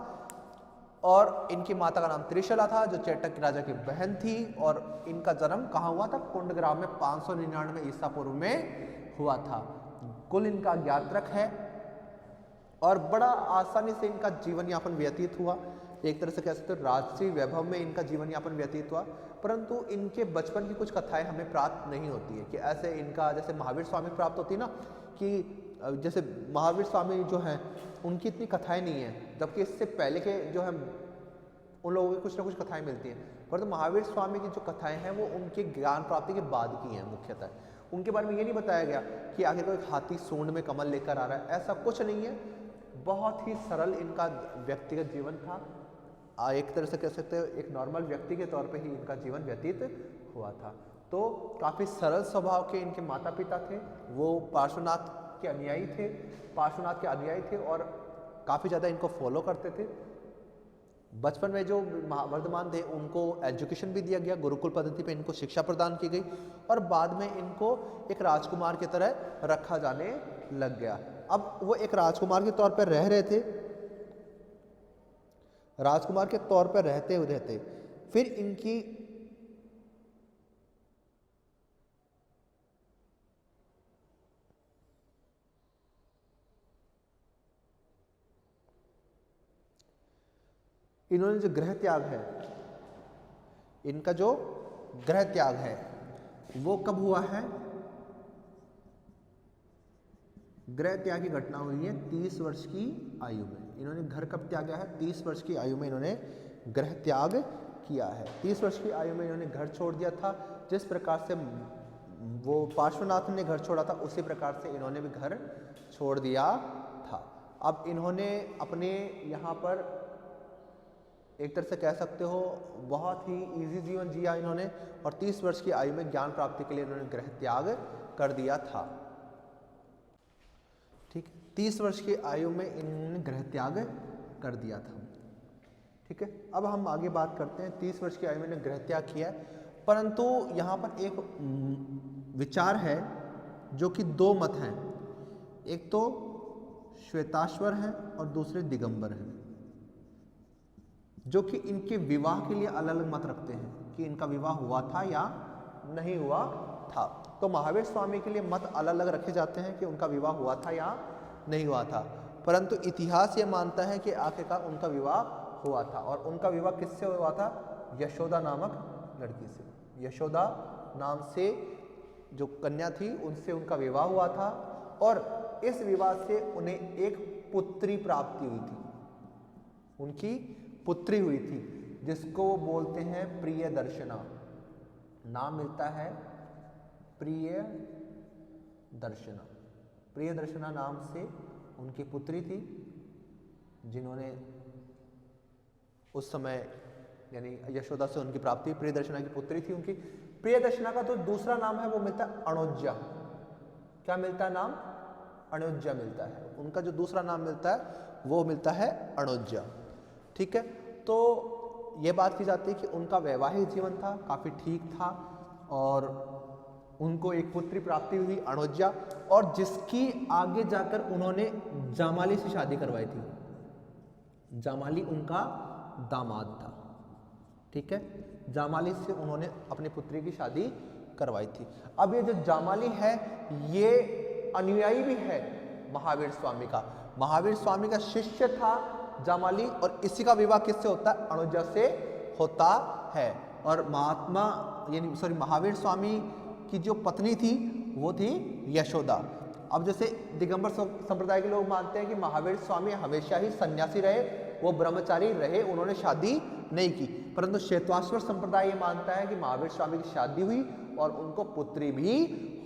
और इनकी माता का नाम त्रिशला था, जो चेटक राजा की बहन थी। और इनका जन्म कहाँ हुआ था? कुंडग्राम में 599 ईसा पूर्व में हुआ था। कुल इनका ज्ञात्रक है और बड़ा आसानी से इनका जीवन यापन व्यतीत हुआ। एक तरह से कह सकते हो राजसी वैभव में इनका जीवन यापन व्यतीत हुआ। परंतु इनके बचपन की कुछ कथाएं हमें प्राप्त नहीं होती है कि ऐसे इनका जैसे महावीर स्वामी प्राप्त होती ना, कि जैसे महावीर स्वामी जो हैं उनकी इतनी कथाएं नहीं है, जबकि इससे पहले के जो हैं उन लोगों की कुछ ना कुछ कथाएं मिलती हैं। परंतु महावीर स्वामी की जो कथाएं हैं वो उनके ज्ञान प्राप्ति के बाद की हैं मुख्यतः। उनके बारे में ये नहीं बताया गया कि आगे कोई हाथी सूंड में कमल लेकर आ रहा है, ऐसा कुछ नहीं है। बहुत ही सरल इनका व्यक्तिगत जीवन था। एक तरह से कह सकते हो एक नॉर्मल व्यक्ति के तौर पे ही इनका जीवन व्यतीत हुआ था। तो काफ़ी सरल स्वभाव के इनके माता पिता थे। वो पार्श्वनाथ के अनुयायी थे, पार्श्वनाथ के अनुयायी थे और काफ़ी ज़्यादा इनको फॉलो करते थे। बचपन में जो वर्धमान थे उनको एजुकेशन भी दिया गया, गुरुकुल पद्धति पे इनको शिक्षा प्रदान की गई और बाद में इनको एक राजकुमार की तरह रखा जाने लग गया। अब वो एक राजकुमार के तौर पर रह रहे थे। राजकुमार के तौर पर रहते फिर इनकी इन्होंने जो गृह त्याग है, इनका जो गृह त्याग है वो कब हुआ है? गृह त्याग की घटना हुई है 30 वर्ष की आयु में। इन्होंने घर कब त्यागा है? 30 वर्ष की आयु में इन्होंने गृह त्याग किया है। 30 वर्ष की आयु में इन्होंने घर छोड़ दिया था। जिस प्रकार से वो पार्श्वनाथ ने घर छोड़ा था उसी प्रकार से इन्होंने भी घर छोड़ दिया था। अब इन्होंने अपने यहाँ पर एक तरह से कह सकते हो बहुत ही इजी जीवन जिया इन्होंने, और 30 वर्ष की आयु में ज्ञान प्राप्ति के लिए इन्होंने गृह त्याग कर दिया था। ठीक, 30 वर्ष की आयु में इन्होंने गृह त्याग कर दिया था। ठीक है, अब हम आगे बात करते हैं। 30 वर्ष की आयु में इन्होंने गृह त्याग किया है, परंतु यहाँ पर एक विचार है जो कि दो मत हैं, एक तो श्वेताश्वर है और दूसरे दिगंबर हैं, जो कि इनके विवाह के लिए अलग अलग मत रखते हैं कि इनका विवाह हुआ था या नहीं हुआ था। तो महावीर स्वामी के लिए मत अलग अलग रखे जाते हैं कि उनका विवाह हुआ था या नहीं हुआ था, परंतु इतिहास ये मानता है कि आखिरकार उनका विवाह हुआ था। और उनका विवाह किससे हुआ था? यशोदा नामक लड़की से। यशोदा नाम से जो कन्या थी उनसे उनका विवाह हुआ था, और इस विवाह से उन्हें एक पुत्री प्राप्ति हुई थी, उनकी पुत्री हुई थी, जिसको वो बोलते हैं प्रिय दर्शना। नाम मिलता है प्रिय दर्शना। प्रिय दर्शना नाम से उनकी पुत्री थी, जिन्होंने उस समय यानी यशोदा से उनकी प्राप्ति प्रिय दर्शना की पुत्री थी उनकी। प्रिय दर्शना का जो दूसरा नाम है वो मिलता है अणोज्या। क्या मिलता है नाम? अणोज्या मिलता है। उनका जो दूसरा नाम मिलता है वो मिलता है अणोज्या। ठीक है, तो ये बात की जाती है कि उनका वैवाहिक जीवन था काफ़ी ठीक था, और उनको एक पुत्री प्राप्ति हुई अणोज्या, और जिसकी आगे जाकर उन्होंने जामाली से शादी करवाई थी। जामाली उनका दामाद था। ठीक है, जामाली से उन्होंने अपनी पुत्री की शादी करवाई थी। अब ये जो जामाली है ये अनुयायी भी है महावीर स्वामी का। महावीर स्वामी का शिष्य था जामाली, और इसी का विवाह किससे होता है? अणुजा से होता है। और महावीर स्वामी की जो पत्नी थी वो थी यशोदा। अब जैसे दिगंबर संप्रदाय के लोग मानते हैं कि महावीर स्वामी हमेशा ही सन्यासी रहे, वो ब्रह्मचारी रहे, उन्होंने शादी नहीं की, परंतु श्वेताश्वर संप्रदाय ये मानता है कि महावीर स्वामी की शादी हुई और उनको पुत्री भी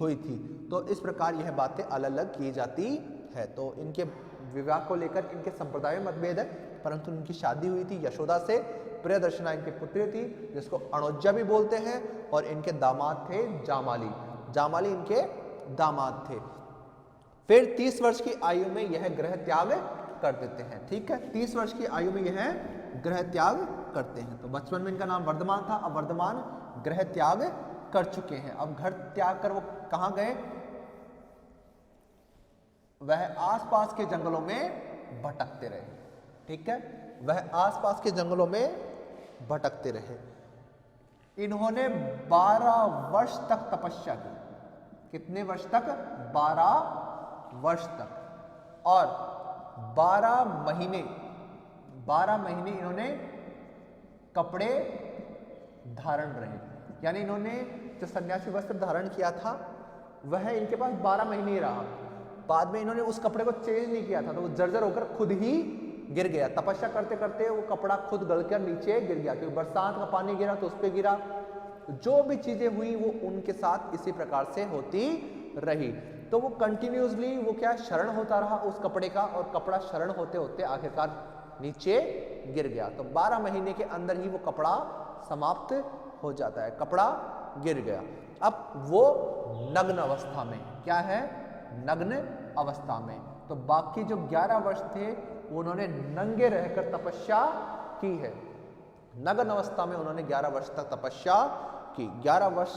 हुई थी। तो इस प्रकार यह बातें अलग अलग की जाती है। तो इनके विवाह को लेकर इनके संप्रदाय में मतभेद है, परंतु इनकी शादी हुई थी यशोदा से। प्रियदर्शना इनकी पुत्री थी, जिसको अणोज्या भी बोलते हैं, और इनके दामाद थे जामाली। जामाली इनके दामाद थे। फिर 30 वर्ष की आयु में यह गृह त्याग कर देते हैं। ठीक है, 30 वर्ष की आयु में यह गृह त्याग करते हैं। तो बचपन में इनका नाम वर्धमान था, अब वर्धमान गृह त्याग कर चुके हैं। अब घर त्याग कर वो कहाँ गए? वह आसपास के जंगलों में भटकते रहे। ठीक है, वह आसपास के जंगलों में भटकते रहे। इन्होंने 12 वर्ष तक तपस्या की। कितने वर्ष तक? 12 वर्ष तक। और 12 महीने इन्होंने कपड़े धारण रहे, यानी इन्होंने जो सन्यासी वस्त्र धारण किया था वह इनके पास 12 महीने ही रहा। बाद में इन्होंने उस कपड़े को चेंज नहीं किया था, तो वो जर्जर होकर खुद ही गिर गया। तपस्या करते करते वो कपड़ा खुद गलकर नीचे गिर गया, क्योंकि बरसात का पानी गिरा तो उस पर गिरा। जो भी चीजें हुई वो उनके साथ इसी प्रकार से होती रही। तो वो कंटिन्यूसली वो क्या शरण होता रहा उस कपड़े का, और कपड़ा शरण होते होते आखिरकार नीचे गिर गया। तो 12 महीने के अंदर ही वो कपड़ा समाप्त हो जाता है, कपड़ा गिर गया। अब वो नग्न अवस्था में, क्या है? नग्न अवस्था में। तो बाकी जो 11 वर्ष थे उन्होंने नंगे रहकर तपस्या की है। नग्न अवस्था में उन्होंने 11 वर्ष तक तपस्या की। 11 वर्ष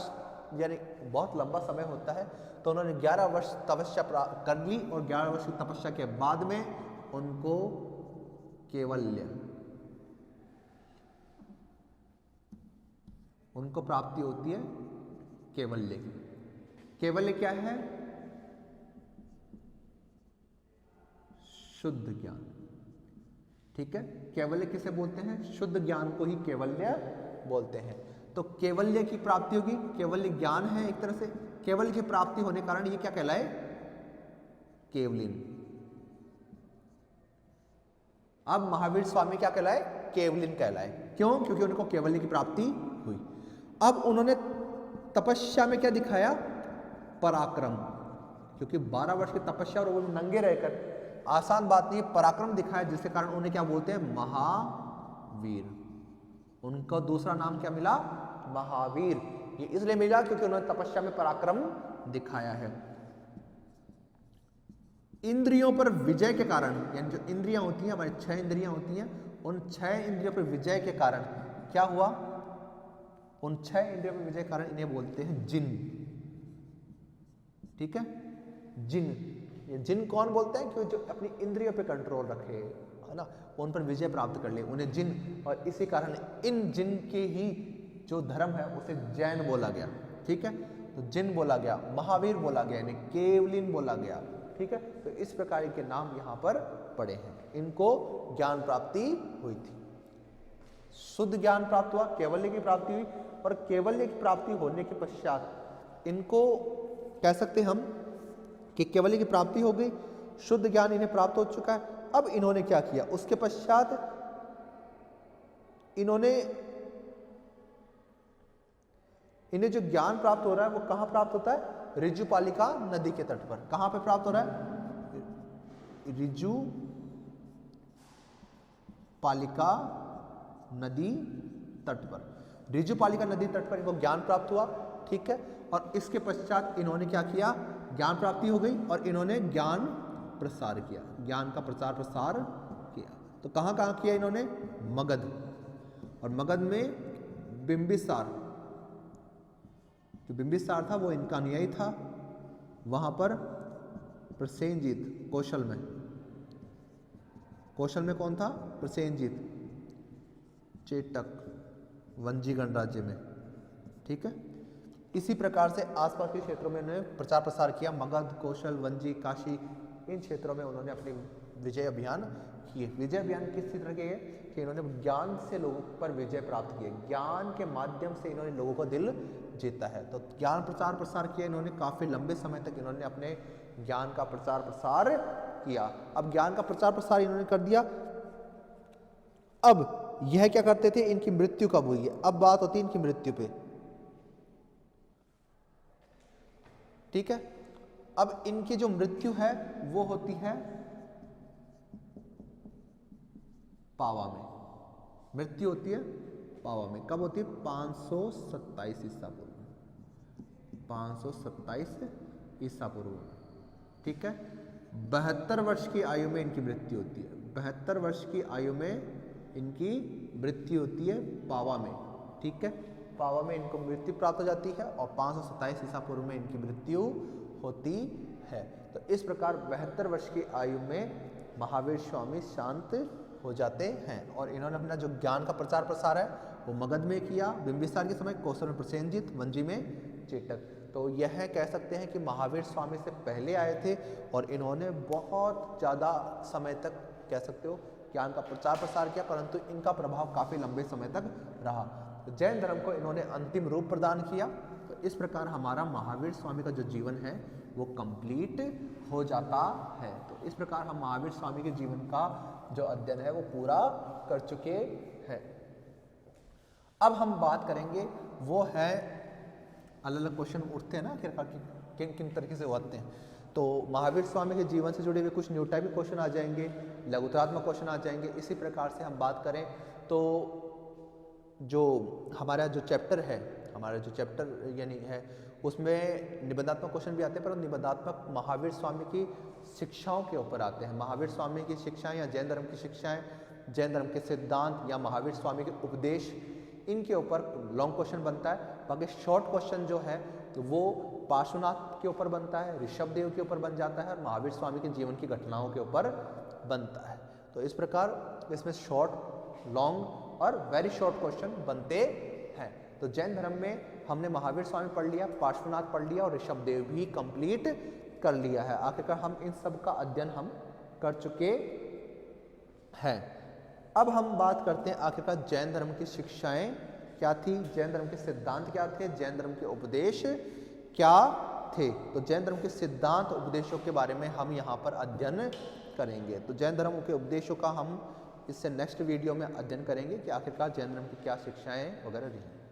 यानी बहुत लंबा समय होता है, तो उन्होंने 11 वर्ष तपस्या कर ली, और 11 वर्ष की तपस्या के बाद में उनको केवल्य, उनको प्राप्ति होती है केवल्य की। केवल्य क्या है? शुद्ध ज्ञान। ठीक है। कैवल्य किसे बोलते हैं? शुद्ध ज्ञान को ही कैवल्य बोलते हैं। तो कैवल्य की प्राप्ति होगी, कैवल्य ज्ञान है एक तरह से, कैवल्य की प्राप्ति होने के कारण ये क्या कहलाए? केवलिन। अब महावीर स्वामी क्या कहलाए? केवलिन कहलाए। क्यों? क्योंकि उनको कैवल्य की प्राप्ति हुई। अब उन्होंने तपस्या में क्या दिखाया? पराक्रम। क्योंकि 12 वर्ष की तपस्या और वो नंगे रहकर, आसान बात नहीं, पराक्रम दिखाया, जिसके कारण उन्हें क्या बोलते हैं? महावीर। उनका दूसरा नाम क्या मिला? महावीर। ये इसलिए मिला क्योंकि उन्होंने तपस्या में पराक्रम दिखाया है। इंद्रियों पर विजय के कारण, यानी जो इंद्रियां होती हैं, हमारी 6 इंद्रियां होती हैं, उन 6 इंद्रियों पर विजय के कारण क्या हुआ? उन 6 इंद्रियों पर विजय के कारण इन्हें बोलते हैं जिन। ठीक है, जिन। ये जिन कौन बोलते हैं? क्योंकि जो अपनी इंद्रियों पे कंट्रोल रखे, है ना, उन पर विजय प्राप्त कर ले, उन्हें जिन। और इसी कारण इन जिन के ही जो धर्म है उसे जैन बोला गया। ठीक है, तो जिन बोला गया, महावीर बोला गया, यानी केवलिन बोला गया। ठीक है, तो इस प्रकार के नाम यहाँ पर पड़े हैं। इनको ज्ञान प्राप्ति हुई थी, शुद्ध ज्ञान प्राप्त हुआ, कैवल्य की प्राप्ति हुई, और कैवल्य की प्राप्ति होने के पश्चात इनको कह सकते हम कि कैवल्य की प्राप्ति हो गई, शुद्ध ज्ञान इन्हें प्राप्त हो चुका है। अब इन्होंने क्या किया? उसके पश्चात इन्हें जो ज्ञान प्राप्त हो रहा है वो कहां प्राप्त होता है? ऋजुपालिका नदी के तट पर। कहां पे प्राप्त हो रहा है? ऋजुपालिका नदी तट पर। ऋजुपालिका नदी तट पर इनको ज्ञान प्राप्त हुआ। ठीक है, और इसके पश्चात इन्होंने क्या किया? ज्ञान प्राप्ति हो गई और इन्होंने ज्ञान प्रसार किया, ज्ञान का प्रचार प्रसार किया। तो कहां कहां किया इन्होंने? मगध, और मगध में बिंबिसार, जो बिंबिसार था वो इनका अनुयायी था, वहां पर प्रसेनजीत, कौशल में। कौशल में कौन था? प्रसेनजीत, चेटक, वंजी गणराज्य में। ठीक है, इसी प्रकार से आसपास के क्षेत्रों में उन्होंने प्रचार प्रसार किया। मगध, कौशल, वंजी, काशी, इन क्षेत्रों में उन्होंने अपने विजय अभियान किए। विजय अभियान किस तरह के है कि इन्होंने ज्ञान से लोगों पर विजय प्राप्त किए, ज्ञान के माध्यम से इन्होंने लोगों का दिल जीता है। तो ज्ञान प्रचार प्रसार किया इन्होंने, काफी लंबे समय तक इन्होंने अपने ज्ञान का प्रचार प्रसार किया। अब ज्ञान का प्रचार प्रसार इन्होंने कर दिया। अब यह क्या करते थे? इनकी मृत्यु कब हुई है? अब बात होती है इनकी मृत्यु पे। ठीक है, अब इनकी जो मृत्यु है वो होती है पावा में। मृत्यु होती है पावा में। कब होती है? 527 ईसा पूर्व। 527 ईसा पूर्व। ठीक है, 72 वर्ष की आयु में इनकी मृत्यु होती है। 72 वर्ष की आयु में इनकी मृत्यु होती है पावा में। ठीक है, पावा में इनको मृत्यु प्राप्त हो जाती है और 527 ईसा पूर्व में इनकी मृत्यु होती है। तो इस प्रकार 72 वर्ष की आयु में महावीर स्वामी शांत हो जाते हैं। और इन्होंने अपना जो ज्ञान का प्रचार प्रसार है वो मगध में किया, बिंबिसार के समय, कौशल में प्रसेनजीत, वंजी में चेटक। तो यह कह सकते हैं कि महावीर स्वामी से पहले आए थे और इन्होंने बहुत ज़्यादा समय तक, कह सकते हो, ज्ञान का प्रचार प्रसार किया, परंतु इनका प्रभाव काफ़ी लंबे समय तक रहा। तो जैन धर्म को इन्होंने अंतिम रूप प्रदान किया। तो इस प्रकार हमारा महावीर स्वामी का जो जीवन है वो कंप्लीट हो जाता है। तो इस प्रकार हम महावीर स्वामी के जीवन का जो अध्ययन है वो पूरा कर चुके हैं। अब हम बात करेंगे, वो है अलग अलग क्वेश्चन उठते हैं ना आखिरकार किन किन तरीके से होते हैं। तो महावीर स्वामी के जीवन से जुड़े हुए कुछ न्यू टाइप के क्वेश्चन आ जाएंगे, लघुतरात्मक क्वेश्चन आ जाएंगे। इसी प्रकार से हम बात करें तो जो हमारा जो चैप्टर है, हमारा जो चैप्टर यानी है, उसमें निबंधात्मक क्वेश्चन भी आते हैं, पर निबंधात्मक महावीर स्वामी की शिक्षाओं के ऊपर आते हैं। महावीर स्वामी की शिक्षाएं या जैन धर्म की शिक्षाएं, जैन धर्म के सिद्धांत या महावीर स्वामी के उपदेश, इनके ऊपर लॉन्ग क्वेश्चन बनता है। बाकी शॉर्ट क्वेश्चन जो है तो वो पार्श्वनाथ के ऊपर बनता है, ऋषभदेव के ऊपर बन जाता है और महावीर स्वामी के जीवन की घटनाओं के ऊपर बनता है। तो इस प्रकार इसमें शॉर्ट, लॉन्ग और वेरी शॉर्ट क्वेश्चन बनते हैं। तो जैन धर्म में हमने महावीर स्वामी पढ़ लिया, पार्श्वनाथ पढ़ लिया और ऋषभदेव भी कंप्लीट कर लिया है। आखिरकार हम इन सब का अध्ययन हम कर चुके हैं। अब हम बात करते हैं आखिरकार जैन धर्म की शिक्षाएं क्या थी, जैन धर्म के सिद्धांत क्या थे, जैन धर्म के उपदेश क्या थे। तो जैन धर्म के सिद्धांत उपदेशों के बारे में हम यहाँ पर अध्ययन करेंगे। तो जैन धर्म के उपदेशों का हम इससे नेक्स्ट वीडियो में अध्ययन करेंगे कि आखिरकार जैन धर्म की क्या शिक्षाएं वगैरह रही।